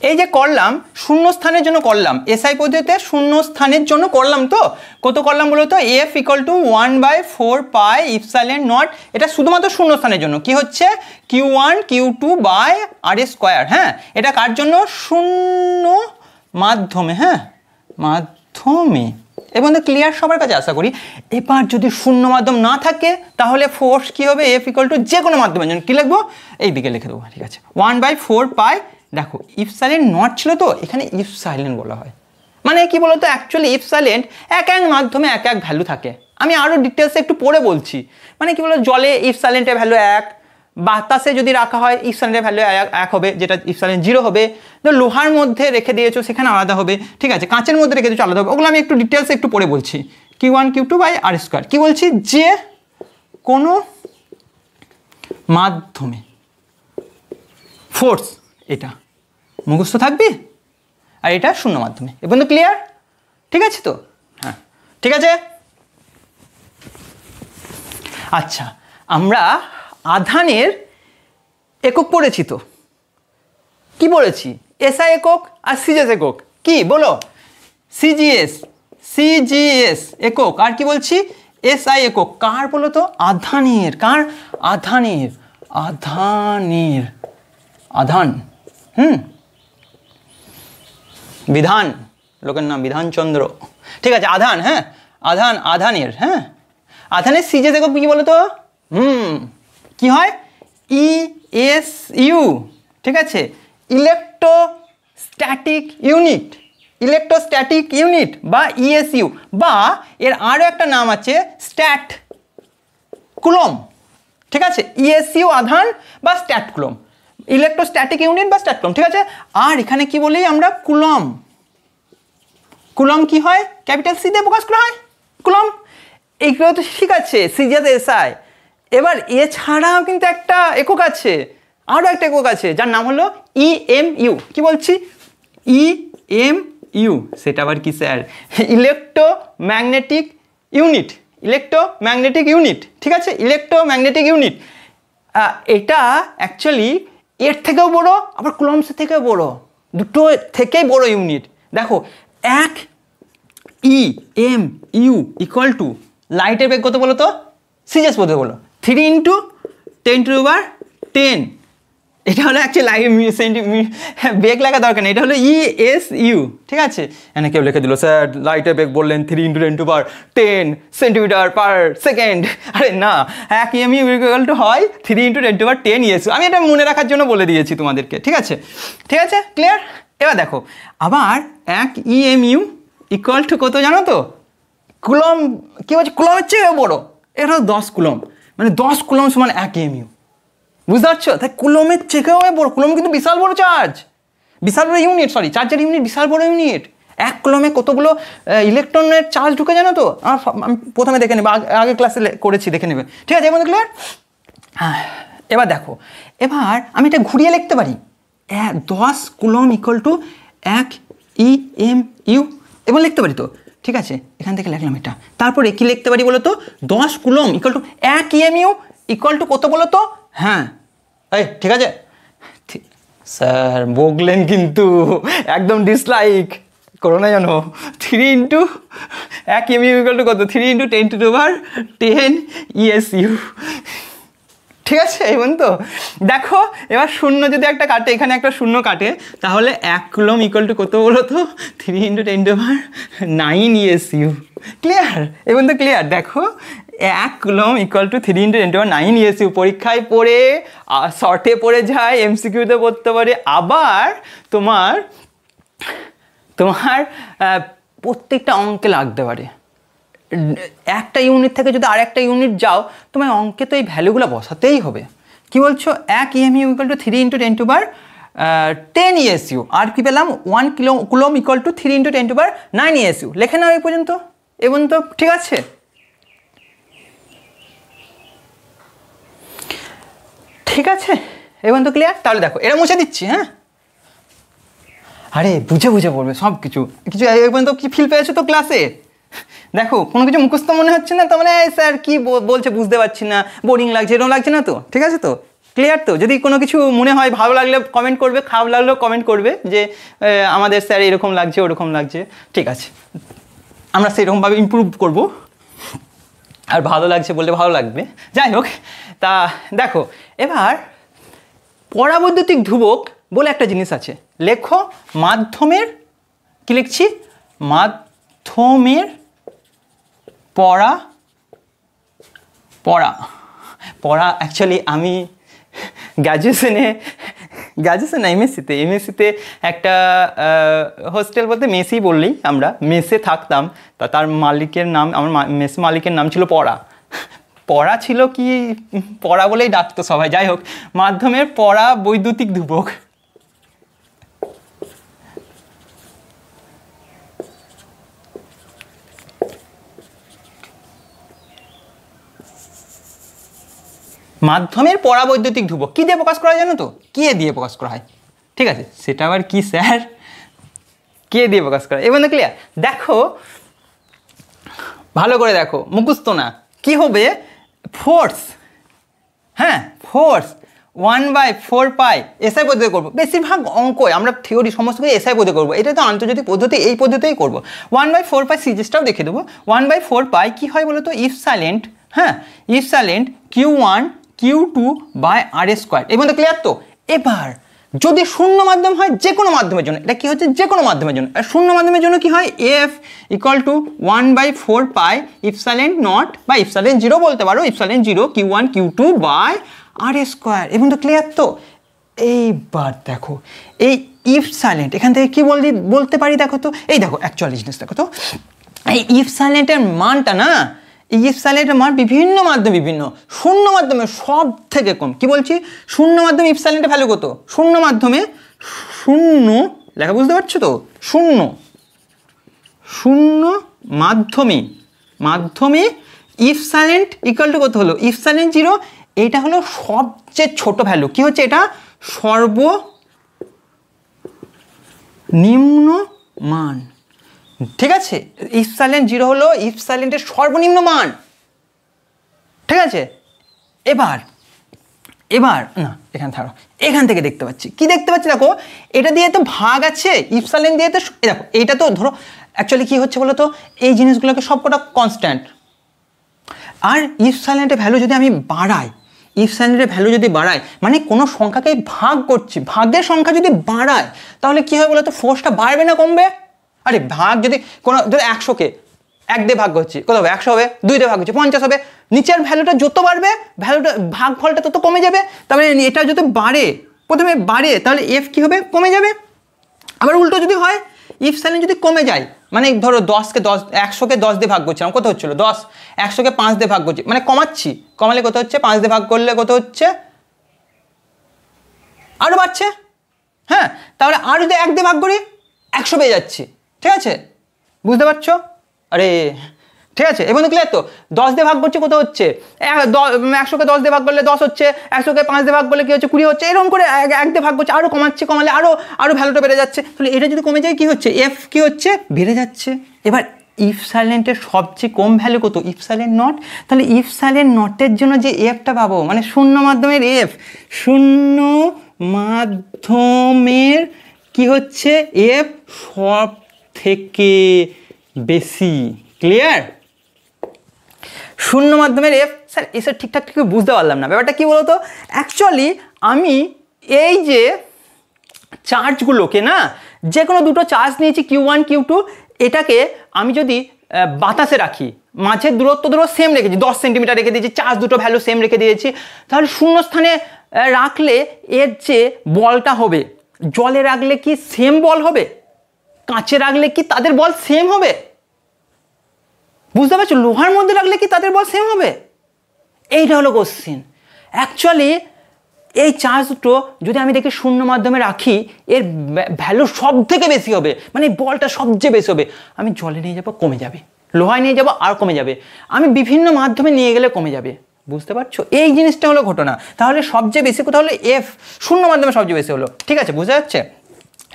এই যে করলাম শূন্যস্থানের জন্য করলাম, এসআই পদ্ধতিতে শূন্যস্থানের জন্য করলাম তো, কত করলাম বলো তো, f = 1/4 পাই ইপসাইলন নট, এটা শুধুমাত্র শূন্যস্থানের জন্য, কি হচ্ছে q1 q2/r², হ্যাঁ এটা কার জন্য, শূন্য মাধ্যমে, হ্যাঁ মাধ্যমে, এবং ক্লিয়ার সবার কাছে আশা করি। এবার যদি শূন্য মাধ্যম না থাকে তাহলে ফোর্স কি হবে, f = যে কোনো মাধ্যমের জন্য কি লিখবো, এই দিকে লিখে দেবো, ঠিক আছে 1/4 পাই, দেখো ইপসাইলেন্ট নট ছিল তো, এখানে ইপসাইলেন্ট বলা হয়, মানে কি বলতো অ্যাকচুয়ালি ইপসাইলেন্ট এক মাধ্যমে এক ভ্যালু থাকে, আমি আরও ডিটেলসে একটু পরে বলছি, মানে কি বলো জলে ইপসাইলেন্টের ভ্যালু 1, বাতাসে যদি রাখা হয় ইপসাইলেন্টের ভ্যালু 1 হবে, যেটা ইপসাইলেন্ট 0 হবে, তো লোহার মধ্যে রেখে দিয়েছো সেখানে আলাদা হবে, ঠিক আছে, কাঁচের মধ্যে রেখে দিয়েছো আলাদা হবে, ওগুলো আমি একটু ডিটেলসে একটু পরে বলছি। q1 q2/r², কি বলছি, যে কোনো মাধ্যমে ফোর্স, এটা মুখস্থ থাকবে, আর এটা শূন্য মাধ্যমে, এ পর্যন্ত ক্লিয়ার, ঠিক আছে তো, হ্যাঁ ঠিক আছে। আচ্ছা আমরা আধানের একক পড়েছি তো, কি পড়েছি, এসআই একক আর সিজিএস একক, কি বলো, সিজিএস একক, আর কি বলছি এসআই একক, কার বলো তো, আধানের, কার আধানের, আধান, বিধান, লোকের নাম বিধানচন্দ্র, ঠিক আছে, আধান, হ্যাঁ আধানের, হ্যাঁ আধানের সিজিএস একক কি বলো তো, কি হয় ইএসইউ, ঠিক আছে, ইলেকট্রোস্ট্যাটিক ইউনিট বা ইএসইউ, বা এর আরও একটা নাম আছে স্ট্যাট কুলম, ঠিক আছে, ইএসইউ আধান বা স্ট্যাট কুলম, ইলেকট্রোস্ট্যাটিক ইউনিট বা স্ট্যাট কুলম, ঠিক আছে। আর এখানে কি বলি আমরা, কুলম কি হয়, ক্যাপিটাল সি দিয়ে প্রকাশ করা হয় কুলম, এইগুলো তো ঠিক আছে সিজিএস এসআই। এবার এছাড়াও কিন্তু একটা একক আছে, আরও একটা একক আছে যার নাম হলো ইএমইউ, কি বলছি ইএমইউ, ইউ, সেটা আবার কি sir? Electromagnetic unit, electromagnetic unit, ঠিক আছে, ইলেকট্রোম্যাগনেটিক ইউনিট। এটা অ্যাকচুয়ালি এর থেকেও বড়, আবার কুলম্বসের থেকেও বড়, দুটো থেকেই বড় ইউনিট। দেখো, 1 EMU ইকুয়াল টু লাইটের বেগ কত বলো তো? সিরিয়াস বলতে বলো, 3 × 10⁻10। এটা হলো অ্যাকচুয়ালি বেগ লাগা দরকার নেই, এটা হলো ESU, ঠিক আছে। এখানে কেউ লিখে দিল স্যার লাইটের বেগ বললেন 3 × 10⁻10 সেন্টিমিটার/সেকেন্ড। আরে না, 1 EMU ইকুয়াল টু হয় 3 × 10⁻10 ESU। আমি এটা মনে রাখার জন্য বলে দিয়েছি তোমাদেরকে, ঠিক আছে, ঠিক আছে, ক্লিয়ার? এবার দেখো, আবার 1 EMU ইকুয়াল টু কত জানো তো? কুলম্ব, কী বলছে, কুলম্বের চেয়েও বড়ো, এটা হলো 10 কুলম্ব, মানে 10 কুলম্ব সমান 1 EMU, বুঝতে পারছো? তাই কুলম্বের চেয়েও বড়, কুলম্ব কিন্তু বিশাল বড় চার্জ, বিশাল বড় ইউনিট, সরি চার্জের ইউনিট বিশাল বড় ইউনিট। 1 কুলম্বে কতগুলো ইলেকট্রনের চার্জ ঢুকে জানো তো? আমি প্রথমে দেখে নেবে, আগে ক্লাসে করেছি, দেখে নেবে, ঠিক আছে, এবার ক্লিয়ার? হ্যাঁ, এবার দেখো, এবার আমি এটা ঘুরিয়ে লিখতে পারি, 10 কুলম্ব ইকুয়াল টু 1 EMU, এবার লিখতে পারি তো, ঠিক আছে, এখান থেকে লিখলাম এটা। তারপরে কি লিখতে পারি বলো তো? 10 coulomb equal to 1 EMU equal to কত বলো তো? হ্যাঁ, এই ঠিক আছে স্যার, বললেন কিন্তু একদম ডিসলাইক করো না জানো। 3 × 1 EMU ইকুয়াল টু কত? 3 × 10⁻10 ESU, ঠিক আছে। এই তো দেখো, এবার শূন্য যদি একটা কাটে, এখানে একটা শূন্য কাটে, তাহলে 1 কুলম্ব ইকুয়াল টু কত বলো তো? 3 × 10⁻9 ESU, ক্লিয়ার? এবং তো ক্লিয়ার, দেখো 1 কুলম্ব ইকুয়াল টু 3 × 10⁻9 ESU। পরীক্ষায় পড়ে, শর্টে পড়ে যায়, MCQতে পড়তে পারে, আবার তোমার প্রত্যেকটা অঙ্কে লাগতে পারে। একটা ইউনিট থেকে যদি আরেকটা ইউনিট যাও, তোমার অঙ্কে তো এই ভ্যালুগুলো বসাতেই হবে। কি বলছো? 1 EMU ইকুয়াল টু 3 × 10⁻10 ESU, আর কি পেলাম? 1 কুলম্ব ইকুয়াল টু 3 × 10⁻9 ESU। লেখে নাও এই পর্যন্ত, এবং তো ঠিক আছে। ঠিক আছে, এবং তো ক্লিয়ার? তাহলে দেখো, এটা মুছে দিচ্ছি, হ্যাঁ। আরে বুঝে বুঝে পড়বে সব কিছু, এই পর্যন্ত কি ফিল পেয়েছো তো ক্লাসে? দেখো, কোনো কিছু মুখস্থ মনে হচ্ছে না, তার মানে স্যার কি বলছে বুঝতে পারছি না, বোরিং লাগছে, এরকম লাগছে না তো? ঠিক আছে তো, ক্লিয়ার তো? যদি কোনো কিছু মনে হয়, ভালো লাগলে কমেন্ট করবে, খারাপ লাগলেও কমেন্ট করবে যে আমাদের স্যার এরকম লাগছে, ওরকম লাগছে, ঠিক আছে, আমরা সেরকমভাবে ইমপ্রুভ করব। আর ভালো লাগছে বললে ভালো লাগবে, যাই হোক। তা দেখো, এবার পরাবৈদ্যুতিক ধ্রুবক বলে একটা জিনিস আছে, লেখো মাধ্যমের, কি লিখছি? মাধ্যমের পড়া অ্যাকচুয়ালি আমি গ্র্যাজুয়েশন এমএসসিতে একটা হোস্টেল বলতে মেসি বললেই, আমরা মেসে থাকতাম, তার মালিকের নাম, আমার মেস মালিকের নাম ছিল পড়া ছিল, কি পড়া বলেই ডাকতো সবাই। যাই হোক, মাধ্যমের পরাবৈদ্যুতিক ধ্রুবক। মাধ্যমের পরাবৈদ্যুতিক ধ্রুবক কী দিয়ে প্রকাশ করা হয় জানো তো? কে দিয়ে প্রকাশ করা হয়? ঠিক আছে, সেটা আবার কি স্যার? কে দিয়ে প্রকাশ করা হয়? এবার ক্লিয়ার? দেখো ভালো করে দেখো, মুখস্থ না। কি হবে? ফোর্স, হ্যাঁ ফোর্স 1/4π এসআই পদ্ধতি করবো। বেশিরভাগ অঙ্কই আমরা থিওরি সমস্ত কিছু এসআই পদ্ধতি করবো, এটা তো আন্তর্জাতিক পদ্ধতি, এই পদ্ধতিই করবো। 1/4π সিরিজটাও দেখে দেবো। 1/4π কী হয় বলো তো? ইফসাইলেন্ট, হ্যাঁ ইফসাইলেন্ট Q1 Q2/r²। এই মধ্যে ক্লিয়ার তো? এবার যদি শূন্য মাধ্যম হয়, যে কোনো মাধ্যমের জন্য, এটা কি হচ্ছে? যে কোনো মাধ্যমের জন্য। আর শূন্য মাধ্যমের জন্য কি হয়? F = 1/4π ইপসাইলেন্ট নট বা ইপসাইলেন্ট 0 বলতে পারো, ইপসাইলেন্ট 0 Q1 Q2/r²। এবং তো ক্লিয়ার তো? এইবার দেখো, এই ইপসাইলেন্ট এখান থেকে কি বলতে পারি দেখো তো? এই দেখো অ্যাকচুয়ালি জিনিস দেখো তো, এই ইপসাইলেন্টের মানটা না, এই ইপসাইলেন্টের মান বিভিন্ন মাধ্যমে বিভিন্ন, শূন্য মাধ্যমে সব থেকে কম। কি বলছি? শূন্য মাধ্যমে ইপসাইলেন্টের ভ্যালু কত? শূন্য মাধ্যমে, শূন্য লেখা বুঝতে পারছো তো? শূন্য মাধ্যমে ইপসাইলেন্ট ইকুয়াল টু কত হলো? ইপসাইলেন্ট 0, এটা হলো সবচেয়ে ছোট ভ্যালু। কি হচ্ছে এটা? সর্বনিম্ন মান, ঠিক আছে। ইফ সাইলেন্ট 0 হলো ইফ সাইলেন্টের সর্বনিম্ন মান, ঠিক আছে। এবার না এখানে থাকো, এখান থেকে দেখতে পাচ্ছি কি দেখতে পাচ্ছি, দেখো এটা দিয়ে তো ভাগ আছে, ইফ সাইলেন্ট দিয়ে তো দেখো এইটা তো ধরো অ্যাকচুয়ালি কি হচ্ছে বলো তো, এই জিনিসগুলোকে সবকটা কনস্ট্যান্ট। আর ইফ সাইলেন্টের ভ্যালু যদি আমি বাড়াই, ইফ সাইলেন্টের ভ্যালু যদি বাড়ায় মানে কোনো সংখ্যাকে ভাগ করছি, ভাগের সংখ্যা যদি বাড়ায় তাহলে কি হয় বলো তো, ফোর্সটা বাড়বে না কমবে? আরে ভাগ যদি কোনো ধরো 100কে 1 দিয়ে ভাগ করছি, কত হবে? 100 হবে। 2 দিয়ে ভাগ করছি 50 হবে। নিচের ভ্যালুটা যত বাড়বে ভ্যালুটা ভাগফলটা তত কমে যাবে। তারপরে এটা যদি বাড়ে, প্রথমে বাড়ে তাহলে এফ কি হবে? কমে যাবে। আবার উল্টো যদি হয়, ইফ সাইলেন্ট যদি কমে যায় মানে ধরো 100কে 10 দিয়ে ভাগ করছিলাম, কত হচ্ছিল 10, 100কে 5 দিয়ে ভাগ করছি মানে কমাচ্ছি, কমালে কত হচ্ছে? 5 দিয়ে ভাগ করলে কত হচ্ছে? আরও বাড়ছে। হ্যাঁ, তাহলে আর যদি 1 দিয়ে ভাগ করি 100 পেয়ে যাচ্ছি, ঠিক আছে, বুঝতে পারছো? আরে ঠিক আছে, এবং ক্লিয়ার তো? 10 দিয়ে ভাগ করছে কত হচ্ছে? 100কে 10 দিয়ে ভাগ করলে 10 হচ্ছে, 100কে 5 দিয়ে ভাগ করলে কি হচ্ছে? 20 হচ্ছে। এরকম করে 1 দিয়ে ভাগ করছে, আরও কমাচ্ছে, কমালে আরও ভ্যালুটা বেড়ে যাচ্ছে। তাহলে এটা যদি কমে যায় কি হচ্ছে? এফ কি হচ্ছে? বেড়ে যাচ্ছে। এবার ইফ সাইলেন্টের সবচেয়ে কম ভ্যালু কত? If silent not. তাহলে ইফ সাইলেন্ট নটের জন্য যে এফটা পাবো মানে শূন্য মাধ্যমের এফ, শূন্য মাধ্যমের কি হচ্ছে? এফ সব থেকে বেশি। ক্লিয়ার? শূন্য মাধ্যমের এফ। স্যার এসব ঠিকঠাক ঠিক বুঝতে পারলাম না, ব্যাপারটা কী বলো তো? অ্যাকচুয়ালি আমি এই যে চার্জগুলোকে না, যে কোনো দুটো চার্জ নিয়েছি Q1 Q2, এটাকে আমি যদি বাতাসে রাখি, মাঝের দূরত্ব ধরো সেম রেখেছি, 10 সেন্টিমিটার রেখে দিয়েছি, চার্জ দুটো ভ্যালু সেম রেখে দিয়েছি, তাহলে শূন্য স্থানে রাখলে এর যে বলটা হবে, জলে রাখলে কি সেম বল হবে? কাঁচে রাখলে কি তাদের বল সেম হবে? বুঝতে পারছো? লোহার মধ্যে রাখলে কি তাদের বল সেম হবে? এইটা হলো কোশ্চেন। অ্যাকচুয়ালি এই চার্জ দুটো যদি আমি দেখি শূন্য মাধ্যমে রাখি, এর ভ্যালু সব থেকে বেশি হবে, মানে বলটা সবচেয়ে বেশি হবে। আমি জলে নিয়ে যাবো কমে যাবে, লোহায় নিয়ে যাবো আর কমে যাবে, আমি বিভিন্ন মাধ্যমে নিয়ে গেলে কমে যাবে। বুঝতে পারছো? এই জিনিসটা হলো ঘটনা। তাহলে সবচেয়ে বেশি কোথাও হলো এফ, শূন্য মাধ্যমে সবচেয়ে বেশি হলো। ঠিক আছে, বোঝা যাচ্ছে?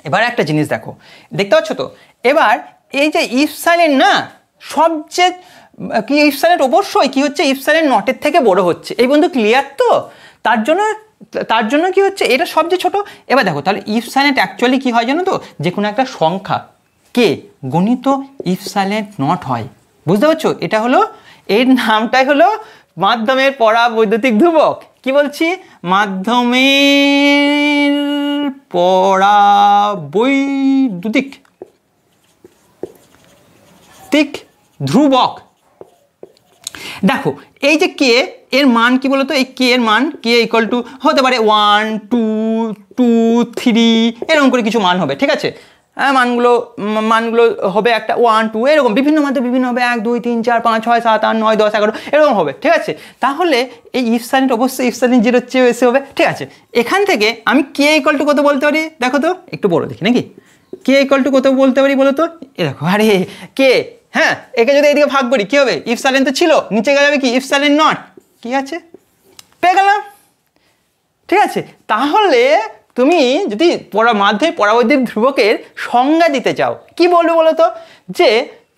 এবার একটা জিনিস দেখো, দেখতে পাচ্ছ তো? এবার এই যে ইফ সাইলেন্ট না, সবচেয়ে কি ইফ সাইলেন্ট অবশ্যই কি হচ্ছে? ইফ সাইলেন্ট নটের থেকে বড় হচ্ছে। এই বন্ধু ক্লিয়ার তো? তার জন্য কি হচ্ছে? এটা সবচেয়ে ছোট। এবার দেখো তাহলে ইফ সাইলেন্ট অ্যাকচুয়ালি কি হয় জানো তো? যে কোনো একটা সংখ্যা কে গণিত ইফ সাইলেন্ট নট হয়। বুঝতে পারছো? এটা হলো, এর নামটাই হলো মাধ্যমের পরাবৈদ্যুতিক ধ্রুবক। কি বলছি? মাধ্যমের পরাবৈদ্যুতিক ধ্রুবক। দেখো এই যে কে এর মান কি বলতো? এই কে এর মান কে ইকুয়াল টু হতে পারে 1 2 2 3 এরকম করে কিছু মান হবে, ঠিক আছে। মানগুলো হবে একটা 1 2 এরকম বিভিন্ন মাধ্যমে বিভিন্ন হবে, 1 2 3 4 5 6 7 8 9 10 11 এরকম হবে, ঠিক আছে। তাহলে এই ইফ সাইলেন্ট অবশ্যই ইফ সাইলেন্ট 0 চেয়ে বেশি হবে, ঠিক আছে। এখান থেকে আমি কে ইকুয়াল টু কত বলতে পারি? দেখো তো একটু বড় দেখি নাকি, কে ইকুয়াল টু কত বলতে পারি বলো তো? এ দেখো, আরে কে, হ্যাঁ, একে যদি এদিকে ভাগ করি কি হবে? ইফ সাইলেন্ট তো ছিল, নিচে গেলে যাবে কি? If silent not. কি আছে? পেয়ে গেলাম, ঠিক আছে। তাহলে তুমি যদি মাধ্যমিক পরাবৈদ্যুতিক ধ্রুবকের সংজ্ঞা দিতে চাও, কি বলবে বলো তো? যে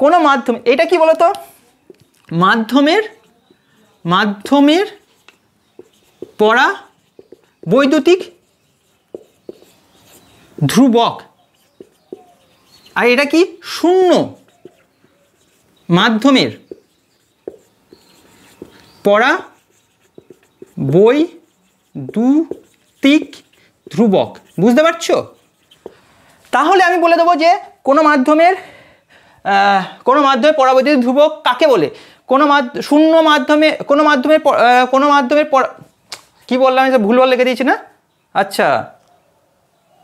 কোনো মাধ্যমে, এটা কি বলো তো? মাধ্যমের পরাবৈদ্যুতিক ধ্রুবক। আর এটা কি? শূন্য মাধ্যমের পরাবৈদ্যুতিক ধ্রুবক। বুঝতে পারছো? তাহলে আমি বলে দেবো যে কোনো মাধ্যমের পরাবৈদ্যুতিক ধ্রুবক কাকে বলে? শূন্য মাধ্যমে কোনো মাধ্যমের কি বললাম? ভুলভাল লিখে দিয়েছি না? আচ্ছা,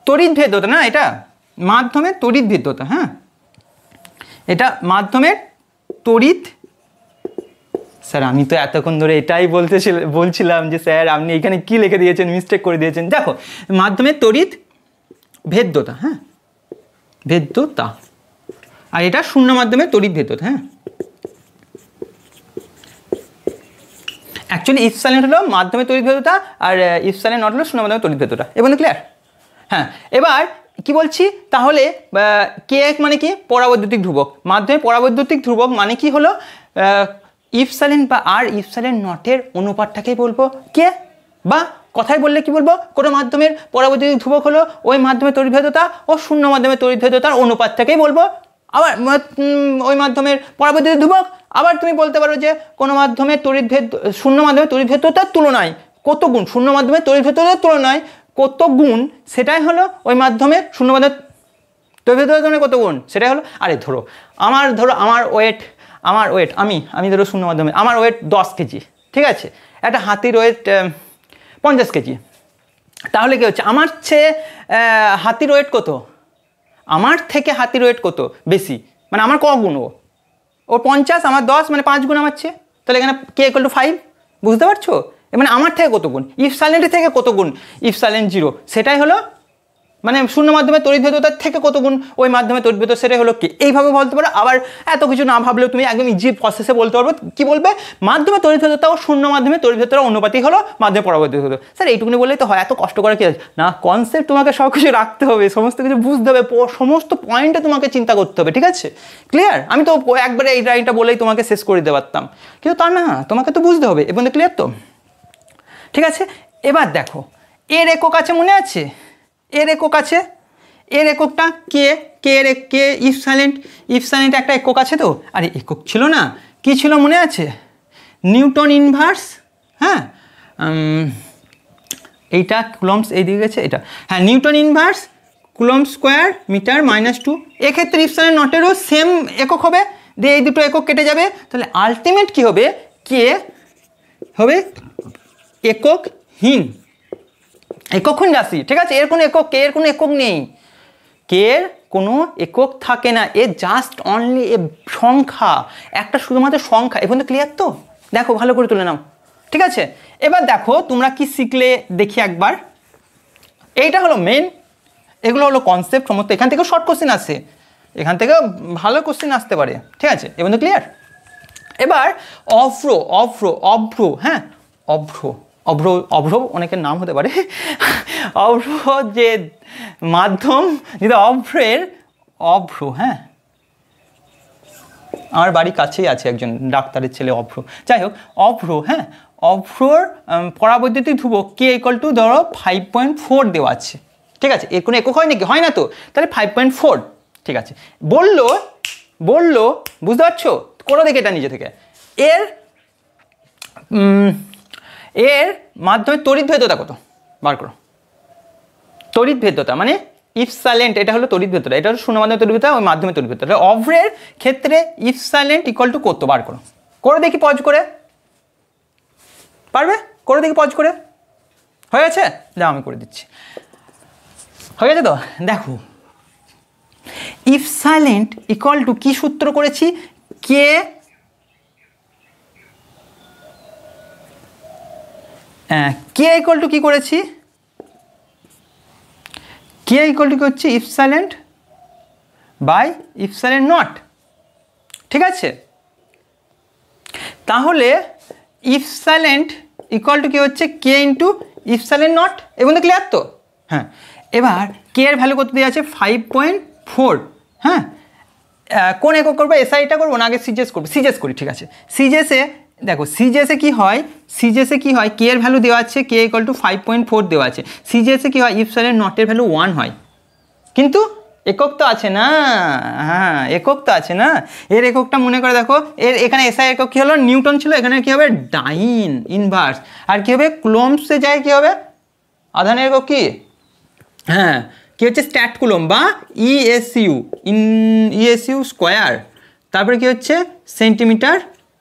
তড়িৎ ভেদ্যতা না, এটা মাধ্যমের তড়িৎ ভেদ্যতা। হ্যাঁ, এটা মাধ্যমের তড়িৎ। স্যার আমি তো এতক্ষণ ধরে এটাই বলছিলাম যে স্যার আপনি এখানে কি লিখে দিয়েছেন, মিস্টেক করে দিয়েছেন। দেখো মাধ্যমের তড়িৎ ভেদ্যতা, হ্যাঁ, ভেদ্যতা। আর এটা শূন্য মাধ্যমের তড়িৎ ভেদ্যতা। হ্যাঁ, অ্যাকচুয়ালি ইফ সাইলেন্ট হলো মাধ্যমের তড়িৎ ভেদ্যতা, আর ইফ সাইলেন্ট নট হলো শূন্য মাধ্যমের তড়িৎ ভেদ্যতা। এবার ক্লিয়ার? হ্যাঁ, এবার কি বলছি তাহলে কে মানে কি পরাবৈদ্যুতিক ধ্রুবক, মাধ্যমে পরাবৈদ্যুতিক ধ্রুবক মানে কি হলো ইপসাইলেন্ট বা আর ইপসাইলেন্ট নটের অনুপাতটাকেই বলবো কে, বা কথায় বললে কি বলবো কোনো মাধ্যমের পরাবৈদ্যুতিক ধ্রুবক হলো ওই মাধ্যমের তড়িৎভেদ্যতা ও শূন্য মাধ্যমের তড়িৎভেদ্যতার অনুপাতটাকেই বলবো। আবার ওই মাধ্যমের পরাবৈদ্যুতিক ধ্রুবক, আবার তুমি বলতে পারো যে কোনো মাধ্যমের তড়িৎভেদ শূন্য মাধ্যমের তড়িৎভেদ্যতার তুলনায় কত গুণ, শূন্য মাধ্যমের তড়িৎভেদ্যতার তুলনায় কত গুণ সেটাই হলো ওই মাধ্যমের শূন্য মাধ্যমের তড়িৎভেদ্যতার তুলনায় কত গুণ সেটাই হলো। আরে ধরো আমার ওয়েট আমি ধরো শূন্য মাধ্যমে আমার ওয়েট 10 কেজি, ঠিক আছে, একটা হাতির ওয়েট 50 কেজি, তাহলে কি হচ্ছে আমার চেয়ে হাতির ওয়েট কত, আমার থেকে হাতির ওয়েট কত বেশি, মানে আমার ক গুণ ও 50, আমার 10, মানে 5 গুণ আমার চেয়ে, তাহলে এখানে কে = 5, বুঝতে পারছো? মানে আমার থেকে কত গুণ, ইপসাইলেন্টের থেকে কত গুণ ইপসাইলেন্ট 0, সেটাই হলো মানে শূন্য মাধ্যমে তড়িৎভেদ্যতার থেকে কত গুণ ওই মাধ্যমে তড়িৎভেদ্যতা, সেটাই হলো কি। এইভাবে বলতে পারো। আবার এত কিছু না ভাবলেও তুমি একদম ইজি প্রসেসে বলতে পারবে, কি বলবে মাধ্যমে তড়িৎভেদ্যতা ও শূন্য মাধ্যমে তড়িৎভেদ্যতার অনুপাতই হলো মাধ্যমে পরাবৈদ্যুতিক। স্যার এইটুকুনি বললেই তো হয়, এত কষ্ট করে কি আছে না, কনসেপ্ট তোমাকে সব কিছু রাখতে হবে, সমস্ত কিছু বুঝতে হবে, সমস্ত পয়েন্টে তোমাকে চিন্তা করতে হবে, ঠিক আছে, ক্লিয়ার? আমি তো একবারে এই লাইনটা বলেই তোমাকে শেষ করে দিতে পারতাম, কিন্তু তা না, তোমাকে তো বুঝতে হবে। এবং ক্লিয়ার তো, ঠিক আছে। এবার দেখো এর একক আছে, মনে আছে এর একক আছে, এর এককটা কে ইপসাইলেন্ট একটা একক আছে তো, আরে একক ছিল না, কি ছিল মনে আছে, নিউটন ইনভার্স, হ্যাঁ এইটা কুলম্বস এইদিকে গেছে এটা, হ্যাঁ newton inverse coulomb square metre -2। এক্ষেত্রে ইপসাইলেন্ট নটেরও সেম একক হবে, দিয়ে এই দুটো একক কেটে যাবে, তাহলে আলটিমেট কি হবে, কে হবে এককহীন রাশি, ঠিক আছে। এর কোনো একক, কে এর কোনো একক নেই, কে এর কোনো একক থাকে না, এ জাস্ট অনলি এ সংখ্যা, একটা শুধুমাত্র সংখ্যা। এখন তো ক্লিয়ার তো, দেখো ভালো করে তুলে নাও, ঠিক আছে। এবার দেখো তোমরা কি শিখলে দেখি একবার, এইটা হলো মেন, এগুলো হলো কনসেপ্ট সমস্ত, এখান থেকে শর্ট কোশ্চেন আসে, এখান থেকে ভালো কোশ্চেন আসতে পারে, ঠিক আছে, এখন তো ক্লিয়ার। এবার অভ্র, হ্যাঁ অভ্র অনেকের নাম হতে পারে, অভ্র যে মাধ্যম, যেটা অভ্র, হ্যাঁ আমার বাড়ির কাছেই আছে একজন ডাক্তারের ছেলে অভ্র, যাই হোক অভ্র, হ্যাঁ অভ্রর পরাবৈদ্যুতিক ধ্রুবক কে = ধরো 5.4 দেওয়া আছে, ঠিক আছে। এর কোনো একক হয় নাকি, হয় না তো, তাহলে 5.4, ঠিক আছে। বললো বুঝতে পারছো, করে দেখে এটা নিজে থেকে, এর মাধ্যমে তড়িৎভেদ্যতা কত বার করো, তড়িৎভেদ্যতা মানে ইপসাইলেন্ট, এটা হলো তড়িৎভেদ্যতা, এটা হলো শূন্য মাধ্যমে তড়িৎভেদ্যতা, ওই মাধ্যমে তড়িৎভেদ্যতা, অভ্রের ক্ষেত্রে ইপসাইলেন্ট = কত বার করো, করে দেখি পজ করে, পারবে? করে দেখি পজ করে, হয়ে গেছে? দাও আমি করে দিচ্ছি, হয়ে গেছে তো। দেখো ইপসাইলেন্ট = কি সূত্র করেছি, কে কি করেছি, কে কি হচ্ছে ইপসাইলেন্ট বাই ইপসাইলেন্ট নট, ঠিক আছে। তাহলে ইপসাইলেন্ট = কি হচ্ছে কে * ইপসাইলেন্ট নট, এবং ক্লিয়ার তো, হ্যাঁ। এবার কে এর ভ্যালু কত দেওয়া আছে 5.4, হ্যাঁ কোন একক করবো, এসআইটা করবো না আগে সিজিএস করবো, সিজিএস করি, ঠিক আছে। সিজিএসে দেখো, সিজিএসে কি হয়, কে এর ভ্যালু দেওয়া আছে, কে = 5.4 দেওয়া আছে, সিজিএসে কি হয়, ইপসাইলেন্ট নটের ভ্যালু 1 হয়, কিন্তু একক তো আছে না, হ্যাঁ একক তো আছে না, এর এককটা মনে করে দেখো, এর এখানে এসআই একক কি হলো, নিউটন ছিল, এখানে কি হবে ডাইন ইনভার্স, আর কি হবে কুলম্বসে যায় কি হবে আধানের একক কি, হ্যাঁ কি হচ্ছে স্ট্যাট কুলম্ব বা ইএসইউ স্কোয়ার, তারপরে কি হচ্ছে সেন্টিমিটার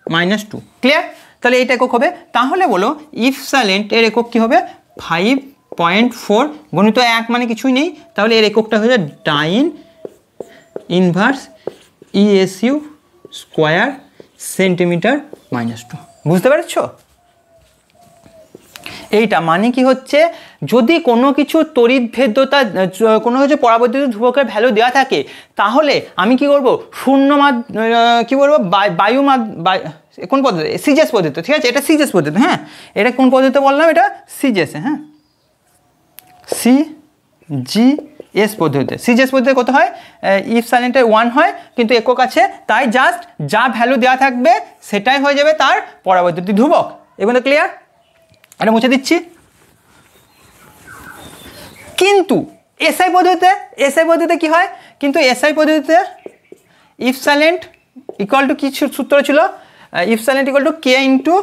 -2, ক্লিয়ার? তাহলে এইটা একক হবে, তাহলে বলো ইপসাইলেন্ট এর একক কি হবে 5.4 গণিত 1 মানে কিছুই নেই, তাহলে এর এককটা হচ্ছে ডাইন ইনভার্স ইএসইউ স্কোয়ার সেন্টিমিটার -2, বুঝতে পারছো? এইটা মানে কি হচ্ছে, যদি কোনো কিছু তড়িৎভেদ্যতা, কোনো কিছু পরাবৈদ্যুতিক ধ্রুবকের ভ্যালু দেওয়া থাকে, তাহলে আমি কি করব, শূন্য কি বলবো কোন পদ্ধতি, সিজিএস পদ্ধতি, ঠিক আছে, এটা সিজিএস পদ্ধতি, হ্যাঁ এটা কোন পদ্ধতিতে বললাম, এটা সিজিএস, হ্যাঁ এস পদ্ধতিতে। সিজিএস পদ্ধতিতে কত হয়, ইফ সাইলেন্টের 1 হয় কিন্তু একক আছে, তাই জাস্ট যা ভ্যালু দেওয়া থাকবে সেটাই হয়ে যাবে তার পরবর্তী ধ্রুবক। এবার তো ক্লিয়ার? এটা মুছে দিচ্ছি। কিন্তু এসআই পদ্ধতিতে কি হয়, কিন্তু এসআই পদ্ধতিতে ইফ সাইলেন্ট ইকুয়াল টু কি সূত্র ছিল, if silent equal to K into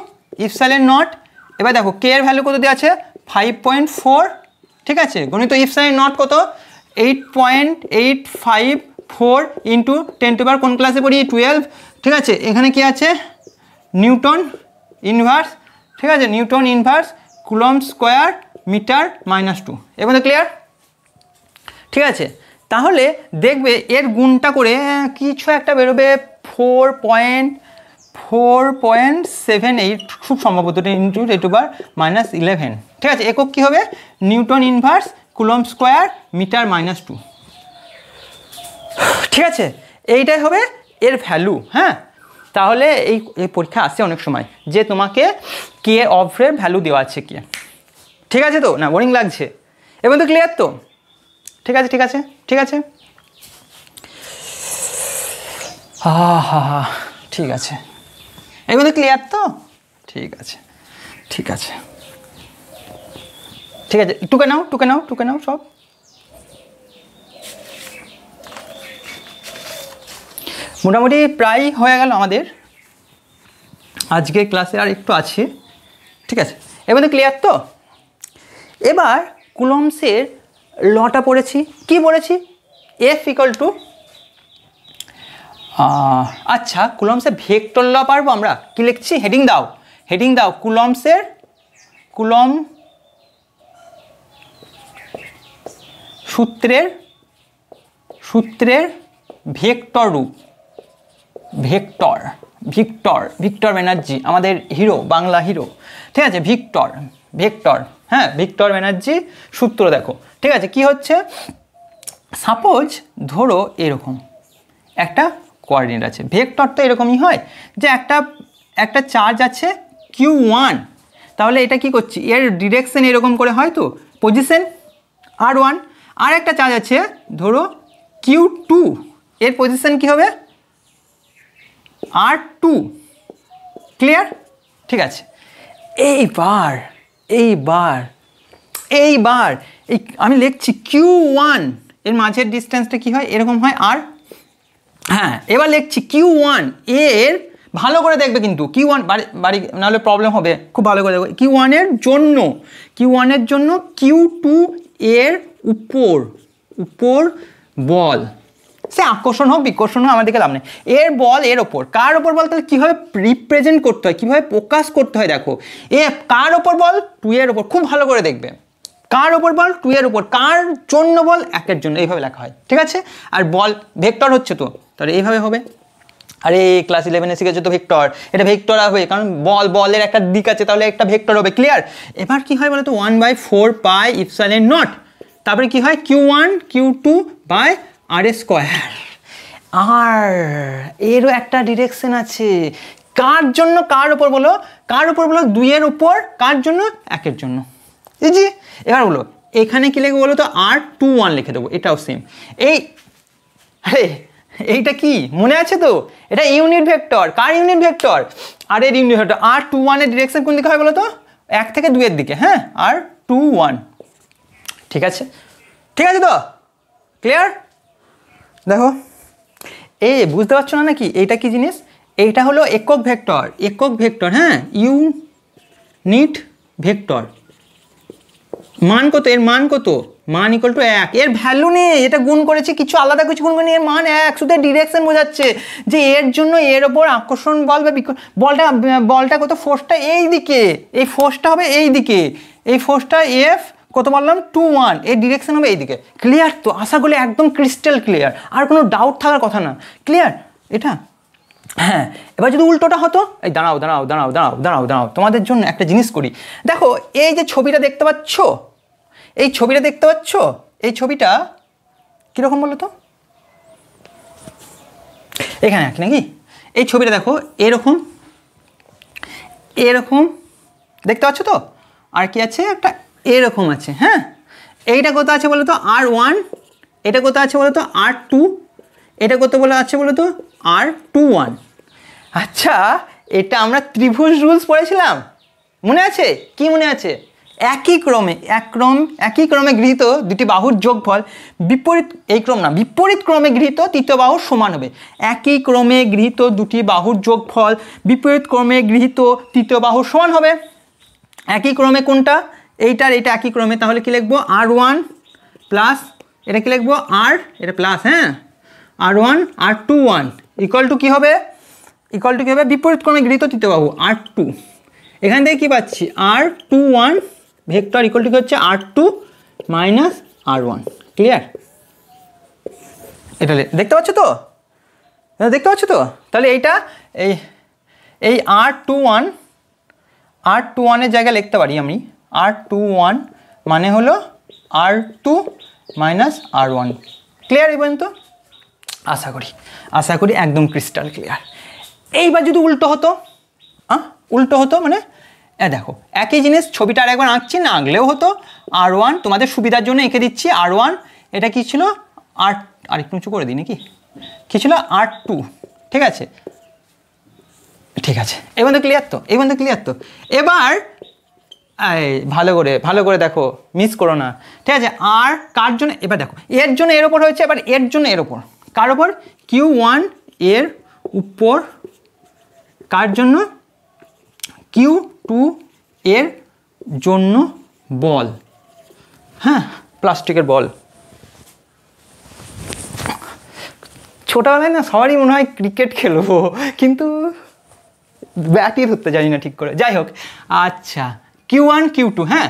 if silent not. এবার দেখো কে এর ভ্যালু কত দেওয়া আছে, 5.4, ঠিক আছে, গণিত ইফ সাইলেন্ট নট কত, 8.854 ইন্টু 10 কোন ক্লাসে পড়ি, 12, ঠিক আছে। এখানে কি আছে, নিউটন ইনভার্স, ঠিক আছে, newton inverse coulomb square metre -2। এবার ক্লিয়ার? ঠিক আছে, তাহলে দেখবে এর গুণটা করে কিছু একটা বেরোবে 4.78, খুব সম্ভবত ইন্টু 10⁻11, ঠিক আছে। একক কী হবে, newton inverse coulomb square metre -2, ঠিক আছে, এইটাই হবে এর ভ্যালু। হ্যাঁ, তাহলে এই পরীক্ষা আসছে অনেক সময় যে তোমাকে কে অফের ভ্যালু দেওয়া আছে কি, ঠিক আছে তো, না বোরিং লাগছে? এবার তো ক্লিয়ার তো? ঠিক আছে ঠিক আছে ঠিক আছে, হা ঠিক আছে, এবার তো ক্লিয়ার তো? ঠিক আছে ঠিক আছে ঠিক আছে, টুকে নাও সব। মোটামুটি প্রায় হয়ে গেল আমাদের আজকের ক্লাসে, আর একটু আছে, ঠিক আছে। এবার তো ক্লিয়ার তো? এবার কুলম্বসের লটা পড়েছি, কি পড়েছি, এফ ইকুয়াল টু, আচ্ছা কুলম্বসের ভেক্টর ল পারবো আমরা, কি লিখছি, হেডিং দাও, কুলম্ব সূত্রের ভেক্টর রূপ, ভিক্টর ব্যানার্জি আমাদের হিরো, বাংলা হিরো, ঠিক আছে, ভেক্টর, হ্যাঁ, ভিক্টর ব্যানার্জি সূত্র দেখো, ঠিক আছে। কি হচ্ছে, সাপোজ ধরো এরকম একটা কোঅর্ডিনেট আছে, ভেক্টর তো এরকমই হয় যে একটা চার্জ আছে Q1, তাহলে এটা কি করছি, এর ডিরেকশন এরকম করে হয় তো, পজিশন R1, আর একটা চার্জ আছে ধরো Q2, এর পজিশন কি হবে R2, ক্লিয়ার? ঠিক আছে, এইবার এই আমি লিখছি Q1, এর মাঝের ডিস্টেন্সটা কি হয়, এরকম হয় আর, হ্যাঁ, এবার লিখছি Q1 এর, ভালো করে দেখবে কিন্তু Q1 বাড়ি নাহলে প্রবলেম হবে, খুব ভালো করে দেখবে, Q1 এর জন্য Q2 এর উপর বল, সে আকর্ষণ হোক বিকর্ষণ হোক আমাদেরকে লাভ নেই, এর বল এর ওপর, কার ওপর বল, তাহলে কীভাবে রিপ্রেজেন্ট করতে হয়, কীভাবে প্রকাশ করতে হয়, দেখো কার ওপর বল, 2 এর ওপর, খুব ভালো করে দেখবে, কার ওপর বল, 2 এর ওপর, কার জন্য বল, 1 এর জন্য, এইভাবে লেখা হয়, ঠিক আছে। আর বল ভেক্টর হচ্ছে তো, তাহলে এইভাবে হবে। আরে ক্লাস 11-এ শিখেছো তো ভেক্টর, এটা ভেক্টর হবে কারণ বলের একটা দিক আছে, তাহলে একটা ভেক্টর হবে, ক্লিয়ার? এবার কি হয় বলো তো, 1/4 পাই ইপসাইলন নট, তারপরে কি হয় Q1 Q2 বাই R² আর এরও একটা ডিরেকশন আছে, কার জন্য, কার ওপর বলো, 2 এর ওপর, কার জন্য, 1 এর জন্য, জি। এবার বলো এখানে কি লিখবো বলো তো, R21 লিখে দেবো, এটাও সেম। এইটা কি মনে আছে তো, এটা ইউনিট ভেক্টর, কার ইউনিট ভেক্টর, আর এর ইউনিট ভেক্টর, R21 এর ডিরেকশন কোন দিকে হয় বলো তো, 1 থেকে 2 এর দিকে, হ্যাঁ, R21, ঠিক আছে তো, ক্লিয়ার? দেখো বুঝতে পারছো না নাকি এইটা কি জিনিস, এইটা হলো একক ভেক্টর, হ্যাঁ, ইউনিট ভেক্টর, মান কত, এর মান কত, মান ইকুয়াল টু 1, এর ভ্যালু নেই, এটা গুণ করেছি, কিছু আলাদা কিছু গুণ করেনি, এর মান 1, শুধু ডিরেকশন বোঝাচ্ছে যে এর জন্য এর ওপর আকর্ষণ বল বা বলটা কত, ফোর্সটা এই দিকে, এই ফোর্সটা হবে এই দিকে, এই ফোর্সটা F কত বললাম 2-1, এর ডিরেকশন হবে এইদিকে, ক্লিয়ার তো? আশা করি একদম ক্রিস্টাল ক্লিয়ার, আর কোনো ডাউট থাকার কথা না, ক্লিয়ার এটা? হ্যাঁ, এবার যদি উল্টোটা হতো, এই দাঁড়াও তোমাদের জন্য একটা জিনিস করি, দেখো এই যে ছবিটা দেখতে পাচ্ছ, এই ছবিটা কীরকম বলো তো, এখানে নাকি, এই ছবিটা দেখো এরকম দেখতে পাচ্ছ তো, আর কি আছে, একটা এরকম আছে, হ্যাঁ, এইটা কত আছে বলো তো, R1, এটা কত আছে বলো তো R2, এটা কত বলে আছে বলো তো R21। আচ্ছা এটা আমরা ত্রিভুজ রুলস পড়েছিলাম, মনে আছে? কি মনে আছে? একই ক্রমে গৃহীত দুটি বাহুর যোগফল বিপরীত, এই ক্রম না, বিপরীত ক্রমে গৃহীত তৃতীয় বাহুর সমান হবে। একই ক্রমে গৃহীত দুটি বাহুর যোগফল বিপরীত ক্রমে গৃহীত তৃতীয় বাহুর সমান হবে। একই ক্রমে কোনটা? এইটার এইটা একই ক্রমে, তাহলে কি লিখবো? R1 প্লাস এটা কি লিখবো? এটা প্লাস, হ্যাঁ, R1 R21 ইকুয়াল টু কী হবে? ইকুয়াল টু কী হবে? বিপরীত ক্রমে গৃহীত তৃতীয় বাহু R2। এখান থেকে কী পাচ্ছি? R21 ভেক্টর ইকুয়াল টু কী হচ্ছে? R2 minus R1। ক্লিয়ার? এটা দেখতে পাচ্ছ তো? দেখতে পাচ্ছ তো? তাহলে এইটা এই R21 জায়গায় লিখতে পারি আমি R21 মানে হলো R2 মাইনাস R1। ক্লিয়ার এই পর্যন্ত? আশা করি একদম ক্রিস্টাল ক্লিয়ার। এইবার যদি উল্টো হতো, উল্টো হতো মানে দেখো একই জিনিস, ছবিটা আর একবার আঁকছি, না আঁকলেও হতো। R1 তোমাদের সুবিধার জন্য এঁকে দিচ্ছি। R1 এটা কি ছিল? আর একটু উঁচু করে দিই নাকি? কী ছিল? R2। ঠিক আছে, এই বন্ধু ক্লিয়ার তো? এবার ভালো করে দেখো, মিস করো না, ঠিক আছে? আর কার জন্য? এবার দেখো এর জন্য এর ওপর হয়েছে, এবার এর জন্য এর ওপর। কার ওপর? Q1 এর উপর। কার জন্য? Q2 এর জন্য বল, হ্যাঁ, প্লাস্টিকের বল। ছোটবেলায় না সবারই মনে হয় ক্রিকেট খেলবো, কিন্তু ব্যাটই ধরতে জানি না ঠিক করে। যাই হোক, আচ্ছা Q1 Q2, হ্যাঁ,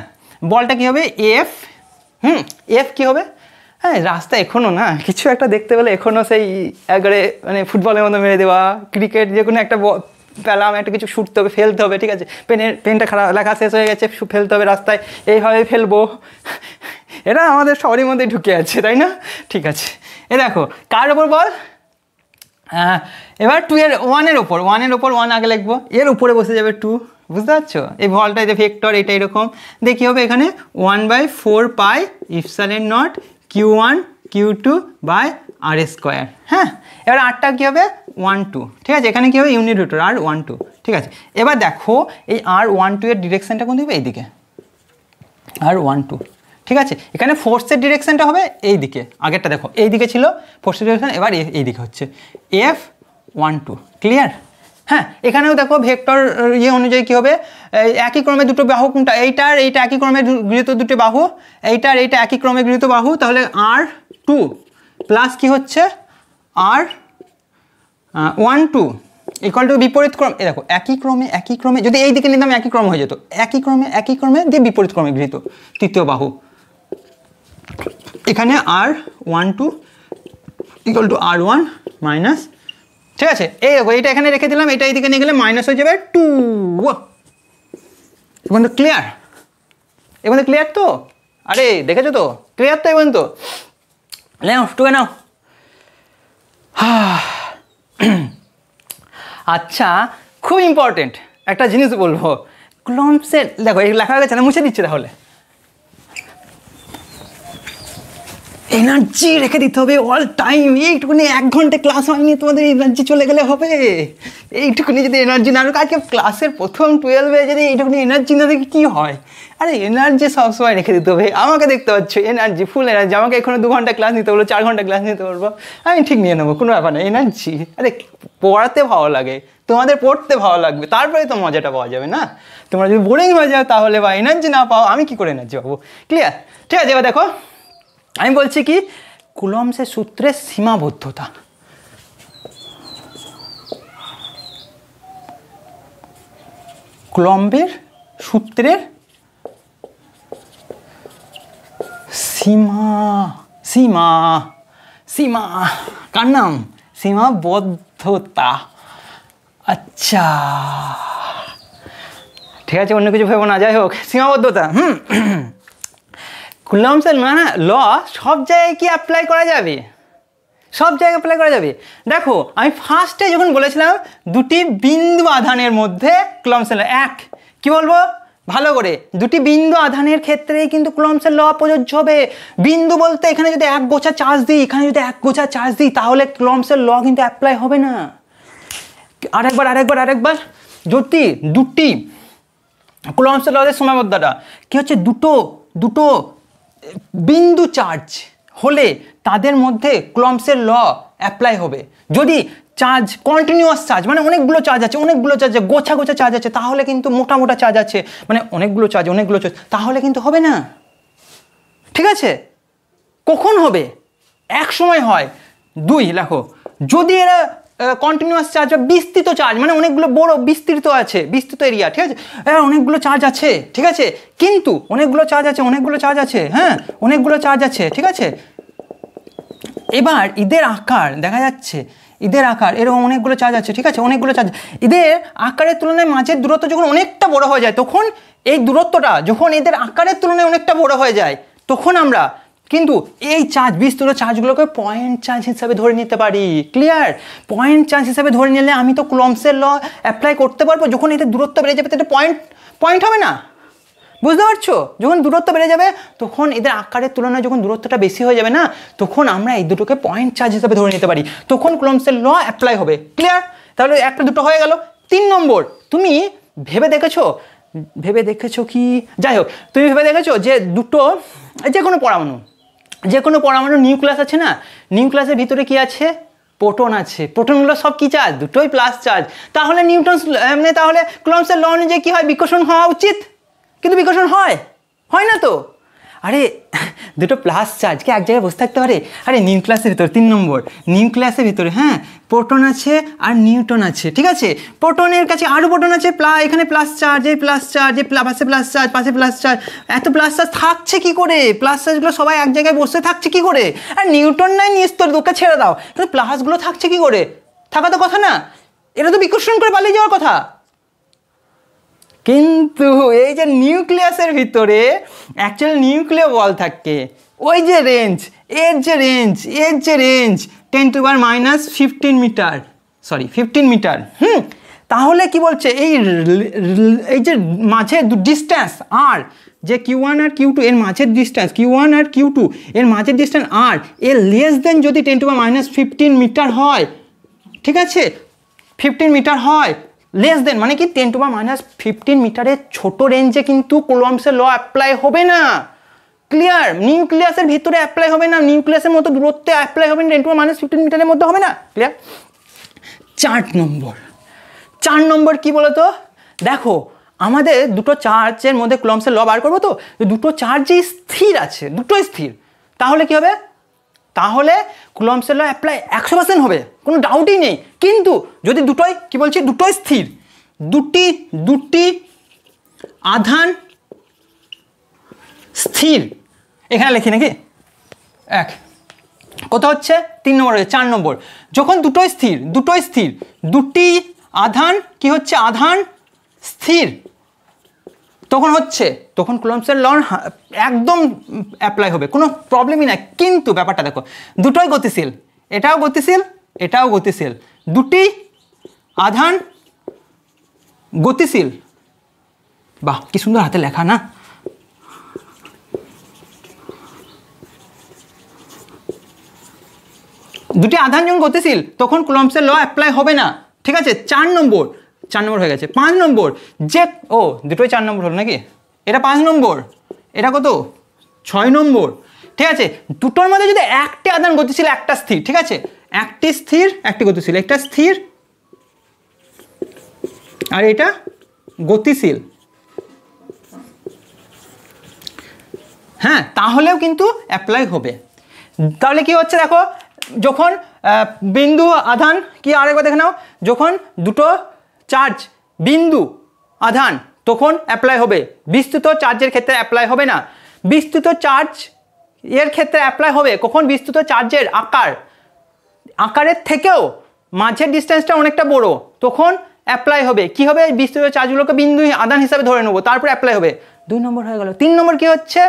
বলটা কী হবে? F। F কী হবে? হ্যাঁ, রাস্তা এখনও না কিছু একটা দেখতে পেলে এখনও সেই একবারে মানে ফুটবলের মতো মেরে দেওয়া, ক্রিকেট যে কোনো একটা পেলাম, একটা কিছু ছুটতে হবে, ফেলতে হবে, ঠিক আছে? পেনটা খারাপ, লেখা শেষ হয়ে গেছে, ফেলতে হবে রাস্তায়, এইভাবে ফেলবো। এটা আমাদের সবারই মধ্যে ঢুকে আছে, তাই না? ঠিক আছে, দেখো কার ওপর বল? এবার 1 এর ওপর 1 আগে লিখবো, এর উপরে বসে যাবে 2, বুঝতে পারছো? এই বলটা যে ভেক্টর এটা এরকম দেখি হবে এখানে 1/4 পাই epsilon not Q1 Q2 by R²। হ্যাঁ, এবার আরটা কী হবে? 1 2, ঠিক আছে? এখানে কী হবে? ইউনিট ভেক্টর R1 2, ঠিক আছে? এবার দেখো এই R1 2 এর ডিরেকশানটা কোন দিকে? এইদিকে R1 2, ঠিক আছে? এখানে ফোর্সের ডিরেকশানটা হবে এই দিকে, আগেরটা দেখো এই দিকে ছিল ফোর্সের ডিরেকশান, এবার এই দিকে হচ্ছে F12। ক্লিয়ার? হ্যাঁ, এখানেও দেখো ভেক্টর অনুযায়ী কী হবে? একই ক্রমে দুটো বাহু কোনটা? এইটা একই ক্রমে গৃহীত দুটো বাহু, এইটা একই ক্রমে গৃহীত বাহু, তাহলে R2 প্লাস কী হচ্ছে? R12 ইকুয়াল টু বিপরীত ক্রম। দেখো একই ক্রমে যদি এই দিকে নিতাম একই ক্রম হয়ে যেত, একই ক্রমে দিয়ে বিপরীত ক্রমে গৃহীত তৃতীয় বাহু। এখানে R12 equal to R1 minus, ঠিক আছে? এই দেখো এইটা এখানে রেখে দিলাম, এটা এইদিকে নিয়ে গেলে মাইনাস হয়ে যাবে 2। এখন তো ক্লিয়ার? তো? আরে দেখেছো তো? ক্লিয়ার তো? এখন তো নাও টুকে নাও। আচ্ছা, খুব ইম্পর্টেন্ট একটা জিনিস বলবো, কুলম্বসের, দেখো এই লেখা হয়ে গেছে না, মুছে দিচ্ছে, তাহলে এনার্জি রেখে দিতে হবে অল টাইম। এইটুকুনি 1 ঘন্টা ক্লাস হয়নি, তোমাদের এনার্জি চলে গেলে হবে? এইটুকুনি যদি এনার্জি না রাখো, আজকে ক্লাসের প্রথম 12-এ যদি এইটুকুনি এনার্জি না দেখে কী হয়? আরে এনার্জি সবসময় রেখে দিতে হবে। আমাকে দেখতে পাচ্ছ, এনার্জি, ফুল এনার্জি। আমাকে এখানে 2 ঘন্টা ক্লাস নিতে বলবো, 4 ঘন্টা ক্লাস নিতে পারবো, আমি ঠিক নিয়ে নেবো, কোনো ব্যাপার না। এনার্জি, আরে পড়াতে ভালো লাগে, তোমাদের পড়তে ভালো লাগবে, তারপরে তো মজাটা পাওয়া যাবে না? তোমরা যদি বোরিং হয়ে যাও তাহলে, বা এনার্জি না পাও, আমি কী করে এনার্জি পাবো? ক্লিয়ার? ঠিক আছে, এবার দেখো আমি বলছি কি, কুলম্বসের সূত্রের সীমাবদ্ধতা। কুলম্বের সূত্রের সীমা কার নাম? সীমাবদ্ধতা। আচ্ছা ঠিক আছে, অন্য কিছু ভেবো না, যাই হোক সীমাবদ্ধতা। কুলম্বসের ল সব জায়গায় কি অ্যাপ্লাই করা যাবে? সব জায়গায় অ্যাপ্লাই করা যাবে। দেখো আমি ফার্স্টে যখন বলেছিলাম দুটি বিন্দু আধানের মধ্যে কুলম্বসের ল, কি বলবো? ভালো করে, দুটি বিন্দু আধানের ক্ষেত্রেই কিন্তু কুলম্বসের ল প্রযোজ্য হবে। বিন্দু বলতে এখানে যদি এক গোছা চার্জ দিই, এখানে যদি এক গোছা চার্জ দিই, তাহলে কুলম্বসের ল কিন্তু অ্যাপ্লাই হবে না। আরেকবার যদি দুটি কুলম্বসের লদের সীমাবদ্ধতা কি হচ্ছে, দুটো বিন্দু চার্জ হলে তাদের মধ্যে কুলম্বসের ল অ্যাপ্লাই হবে। যদি চার্জ কন্টিনিউয়াস চার্জ, মানে অনেকগুলো চার্জ আছে, গোছা চার্জ আছে, তাহলে কিন্তু মোটা চার্জ আছে, মানে অনেকগুলো চার্জ, তাহলে কিন্তু হবে না। ঠিক আছে, কখন হবে? এক সময় হয়। 2 লেখো, যদি এরা কন্টিনিউয়াস চার্জ বা বিস্তৃত চার্জ, মানে অনেকগুলো বড় বিস্তৃত এরিয়া, ঠিক আছে, অনেকগুলো চার্জ আছে, ঠিক আছে, কিন্তু অনেকগুলো চার্জ আছে, হ্যাঁ, অনেকগুলো চার্জ আছে, ঠিক আছে। এবার এদের আকার দেখা যাচ্ছে, এরকম অনেকগুলো চার্জ আছে, ঠিক আছে, অনেকগুলো চার্জ, এদের আকারের তুলনায় মাঝের দূরত্ব যখন অনেকটা বড় হয়ে যায়, তখন এই দূরত্বটা যখন এদের আকারের তুলনায় অনেকটা বড় হয়ে যায়, তখন আমরা কিন্তু এই চার্জ, বিস্তৃত চার্জগুলোকে পয়েন্ট চার্জ হিসাবে ধরে নিতে পারি। ক্লিয়ার? পয়েন্ট চার্জ হিসাবে ধরে নিলে আমি তো কুলম্বসের ল অ্যাপ্লাই করতে পারবো। যখন এদের দূরত্ব বেড়ে যাবে, এটা পয়েন্ট হবে না, বুঝতে পারছো? যখন দূরত্ব বেড়ে যাবে, তখন এদের আকারের তুলনায় যখন দূরত্বটা বেশি হয়ে যাবে না, তখন আমরা এই দুটোকে পয়েন্ট চার্জ হিসাবে ধরে নিতে পারি, তখন কুলম্বসের ল অ্যাপ্লাই হবে। ক্লিয়ার? তাহলে একটা দুটো হয়ে গেল। 3 নম্বর, তুমি ভেবে দেখেছো কি, যাই হোক, তুমি ভেবে দেখেছো যে দুটো যে কোনো পরমাণু নিউক্লিয়াস আছে না, নিউক্লিয়াসের ভিতরে কি আছে? প্রোটন আছে। প্রোটনগুলো সব কি চার্জ? দুটোই প্লাস চার্জ। তাহলে তাহলে কুলম্বসের ল অনুযায়ী কি হয়? বিকর্ষণ হওয়া উচিত, কিন্তু বিকর্ষণ হয় না তো। আরে দুটো প্লাস চার্জ কি এক জায়গায় বসে থাকতে পারে? আরে নিউক্লিয়াসের ভিতরে 3 নম্বর, নিউক্লিয়াসের ভিতরে, হ্যাঁ, প্রোটন আছে আর নিউট্রন আছে, ঠিক আছে। প্রোটনের কাছে আরও প্রোটন আছে, এখানে প্লাস চার্জ, পাশে প্লাস চার্জ, এত প্লাস চার্জ থাকছে কি করে? প্লাস চার্জগুলো সবাই এক জায়গায় বসে থাকছে কি করে? আর নিউট্রন নাই নিস্তর, দুঃখে ছেড়ে দাও, কিন্তু প্লাসগুলো থাকছে কি করে? থাকা তো কথা না, এটা তো বিকর্ষণ করে পালিয়ে যাওয়ার কথা। কিন্তু এই যে নিউক্লিয়াসের ভিতরে অ্যাকচুয়ালি নিউক্লিয় বল থাকে, ওই যে রেঞ্জ, এর যে রেঞ্জ 10⁻⁻15 মিটার, 15 মিটার। তাহলে কি বলছে, এই যে মাঝে ডিস্ট্যান্স আর, যে Q1 আর Q2 এর মাঝের ডিস্ট্যান্স, Q1 আর Q2 এর মাঝের ডিস্ট্যান্স আর এর লেস দেন যদি 10⁻15 মিটার হয়, ঠিক আছে, 15 মিটার হয়, লেস দেন মানে কি 10⁻15 মিটারের ছোট রেঞ্জে কিন্তু কুলম্বসের ল অ্যাপ্লাই হবে না। ক্লিয়ার? নিউক্লিয়াসের ভিতরে অ্যাপ্লাই হবে না, নিউক্লিয়াসের মতো দূরত্বে অ্যাপ্লাই হবে না, 10⁻15 মিটারের মধ্যে হবে না। ক্লিয়ার? 4 নম্বর কি বলো তো? দেখো, আমাদের দুটো চার্জের মধ্যে কুলম্বসের ল বার করবো তো, দুটো চার্জই স্থির আছে, দুটোই স্থির, তাহলে কি হবে? তাহলে কুলম্বসের ল অ্যাপ্লাই 100% হবে, কোনো ডাউটই নেই। কিন্তু যদি দুটোই কি বলছি, দুটোই স্থির, দুটি আধান স্থির, এখানে লিখি নাকি, কত হচ্ছে? 3 নম্বর হচ্ছে। 4 নম্বর, যখন দুটোই স্থির, দুটি আধান কি হচ্ছে? আধান স্থির, তখন কুলম্বসের ল একদম অ্যাপ্লাই হবে, কোনো প্রবলেমই নাই। কিন্তু ব্যাপারটা দেখো, দুটোই গতিশীল, এটাও গতিশীল, দুটি আধান গতিশীল। বাহ, কি সুন্দর হাতে লেখা না? দুটি আধান যখন গতিশীল, তখন কুলম্বসের ল অ্যাপ্লাই হবে না, ঠিক আছে। 4 নম্বর হয়ে গেছে। 5 নম্বর, যে দুটোই 4 নম্বর হলো নাকি, এটা 5 নম্বর, এটা কত? 6 নম্বর, ঠিক আছে। দুটোর মধ্যে যদি একটি আধান গতিশীল, একটা স্থির, ঠিক আছে, একটি স্থির একটি গতিশীল, একটা স্থির আর এটা গতিশীল, হ্যাঁ, তাহলেও কিন্তু অ্যাপ্লাই হবে। তাহলে কি হচ্ছে দেখো, যখন বিন্দু আধান কি, আরেকবার দেখে নাও, যখন দুটো চার্জ বিন্দু আধান, তখন অ্যাপ্লাই হবে। বিস্তৃত চার্জের ক্ষেত্রে অ্যাপ্লাই হবে না। বিস্তৃত চার্জ এর ক্ষেত্রে অ্যাপ্লাই হবে কখন? বিস্তৃত চার্জের আকারের থেকেও মাঝের ডিস্টেন্সটা অনেকটা বড়, তখন অ্যাপ্লাই হবে। কি হবে? বিস্তৃত চার্জগুলোকে বিন্দু আধান হিসাবে ধরে নেবো, তারপর অ্যাপ্লাই হবে। 2 নম্বর হয়ে গেল। 3 নম্বর কি হচ্ছে,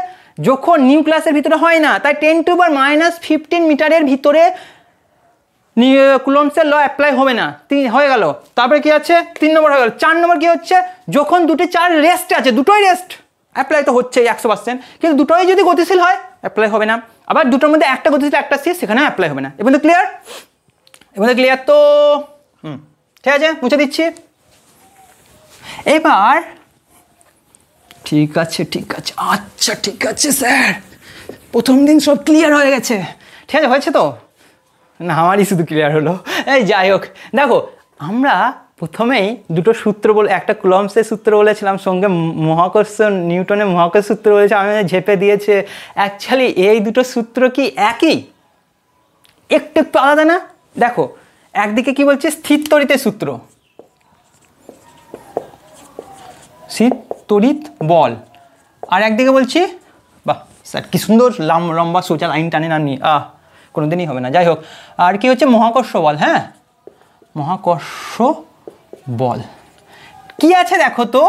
যখন নিউক্লিয়াসের ভিতরে হয় না, তাই 10⁻⁻15 মিটারের ভিতরে কুলম্বসের ল অ্যাপ্লাই হবে না, হয়ে গেল। তারপরে কি আছে 3 নম্বর হয়ে গেল। 4 নম্বর কি হচ্ছে, যখন দুটি চার্জ রেস্টে আছে, দুটোই রেস্ট, অ্যাপ্লাই তো হচ্ছে 100%, কিন্তু দুটোই যদি গতিশীল হয় অ্যাপ্লাই হবে না। আবার দুটোর মধ্যে একটা গতিশীল একটা স্থির, সেখানে অ্যাপ্লাই হবে না। এবার তো ক্লিয়ার, এবার তো ক্লিয়ার তো ঠিক আছে, মুছে দিচ্ছি। এবার ঠিক আছে আচ্ছা ঠিক আছে স্যার, প্রথম দিন সব ক্লিয়ার হয়ে গেছে, ঠিক আছে, হয়েছে তো না? আমারই শুধু ক্লিয়ার হলো। এই যাই হোক, দেখো আমরা প্রথমেই দুটো সূত্র একটা কুলম্বসের সূত্র বলেছিলাম, সঙ্গে মহাকর্ষ নিউটনের মহাকর্ষ সূত্র বলেছিলাম, আমি ঝেপে দিয়েছে। অ্যাকচুয়ালি এই দুটো সূত্র কি একই? একটু একটু আলাদা না? দেখো একদিকে কি বলছে, স্থির তড়িতের সূত্র, স্থির তড়িৎ বল, আর একদিকে বলছি, বাহ স্যার কি সুন্দর লম্বা সোজা লাইন টানেন আপনি, কোনোদিনই হবে না, যাই হোক। আর কি হচ্ছে, মহাকর্ষ বল। হ্যাঁ, মহাকর্ষ বল কি আছে দেখো তো,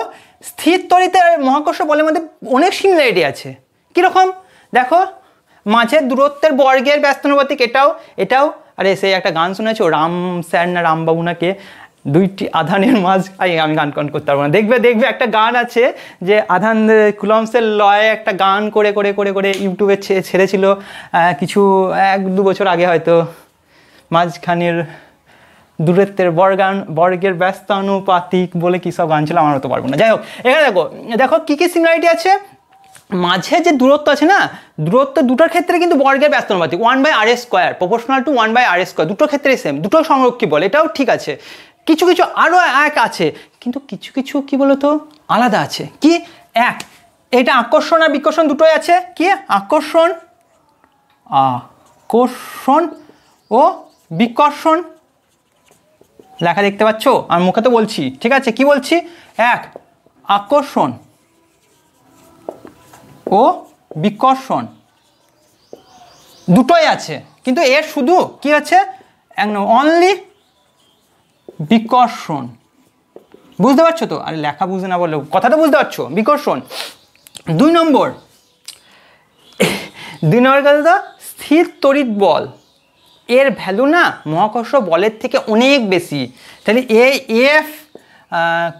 স্থির তড়িৎ আর মহাকর্ষ বলের মধ্যে অনেক সিমিলারিটি আছে। কীরকম দেখো, মাঝের দূরত্বের বর্গের ব্যস্তানুপাতিক, এটাও আরে সেই একটা গান শুনেছো, রাম স্যার না রামবাবু নাকে, দুইটি আধানের মাঝ, আমি গান করতে পারবো না, দেখবে একটা গান আছে যে আধান কুলম্বসের লয়ে একটা গান করে করে করে করে ইউটিউবে ছেড়েছিল কিছু 1-2 বছর আগে হয়তো, মাঝখানের দূরত্বের বর্গের ব্যস্তানুপাতিক বলে কী সব গান ছিল, আমার হতে পারবো না, যাই হোক। এখানে দেখো কী কী সিমিলারিটি আছে। মাঝে যে দূরত্ব আছে না, দূরত্ব দুটোর ক্ষেত্রে কিন্তু বর্গের ব্যস্তানুপাতিক 1/r², প্রপোর্শনাল টু 1/r², দুটোর ক্ষেত্রেই সেম, দুটো সংরক্ষী বল, এটাও ঠিক আছে। কিছু কিছু আরও এক আছে, কিন্তু কিছু কিছু কি বলতো আলাদা আছে। কি এটা আকর্ষণ আর বিকর্ষণ দুটোই আছে। কি আকর্ষণ ও বিকর্ষণ, লেখা দেখতে পাচ্ছ, আমি মুখে তো বলছি, ঠিক আছে। কি বলছি, আকর্ষণ ও বিকর্ষণ দুটোই আছে, কিন্তু এর শুধু কি আছে, অনলি বিকর্ষণ। বুঝতে পারছো তো? আরে লেখা বুঝতে না বললেও কথাটা বুঝতে পারছো, বিকর্ষণ। 2 নম্বর কথা তো, স্থির তড়িৎ বল এর ভ্যালু না মহাকর্ষ বলের থেকে অনেক বেশি। তাহলে এফ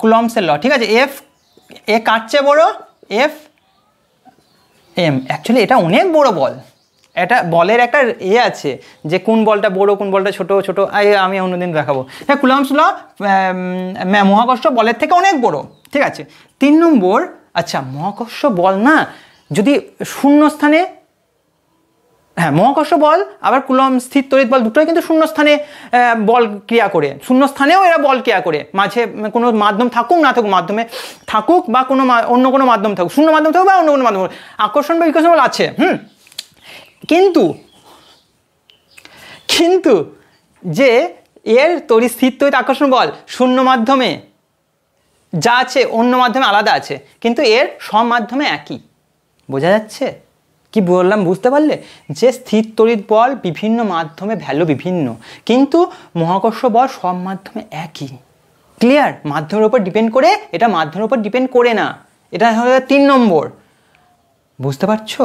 কুলম্বসের ল, ঠিক আছে, এ কার চেয়ে বড়, এফ এম। অ্যাকচুয়ালি এটা অনেক বড় বল, এটা বলের একটা আছে যে কোন বলটা বড় কোন বলটা ছোট, আমি অন্যদিন দেখাবো। হ্যাঁ, কুলম্বস ল মহাকর্ষ বলের থেকে অনেক বড়, ঠিক আছে। 3 নম্বর, আচ্ছা মহাকর্ষ বল না যদি শূন্যস্থানে, হ্যাঁ মহাকর্ষ বল আবার কুলম্ব স্থির তড়িৎ বল দুটোই কিন্তু শূন্যস্থানে বল ক্রিয়া করে, শূন্যস্থানেও এরা বল ক্রিয়া করে, মাঝে কোনো মাধ্যম থাকুক না থাকুক, মাধ্যমে থাকুক বা অন্য কোনো মাধ্যম থাকুক, শূন্য মাধ্যম থাকুক বা অন্য কোনো মাধ্যম, আকর্ষণ বা বিকর্ষণ বল আছে। কিন্তু যে এর স্থির তড়িৎ আকর্ষণ বল শূন্য মাধ্যমে যা আছে অন্য মাধ্যমে আলাদা আছে, কিন্তু এর সব মাধ্যমে একই। বোঝা যাচ্ছে কি বললাম? বুঝতে পারলে যে স্থির তড়িৎ বল বিভিন্ন মাধ্যমে ভ্যালু বিভিন্ন, কিন্তু মহাকর্ষ বল সব মাধ্যমে একই। ক্লিয়ার? মাধ্যমের উপর ডিপেন্ড করে, এটা মাধ্যমের উপর ডিপেন্ড করে না। এটা হলো 3 নম্বর। বুঝতে পারছো?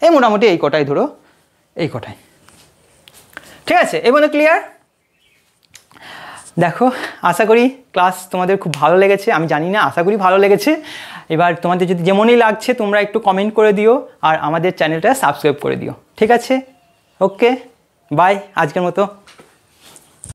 এই মোটামুটি এই কটাই, ধরো এই কটাই, ঠিক আছে। এই বলে ক্লিয়ার? দেখো আশা করি ক্লাস তোমাদের খুব ভালো লেগেছে, আমি জানি না, আশা করি ভালো লেগেছে। এবার তোমাদের যদি যেমনই লাগছে তোমরা একটু কমেন্ট করে দিও আর আমাদের চ্যানেলটা সাবস্ক্রাইব করে দিও, ঠিক আছে? ওকে, বাই, আজকের মতো।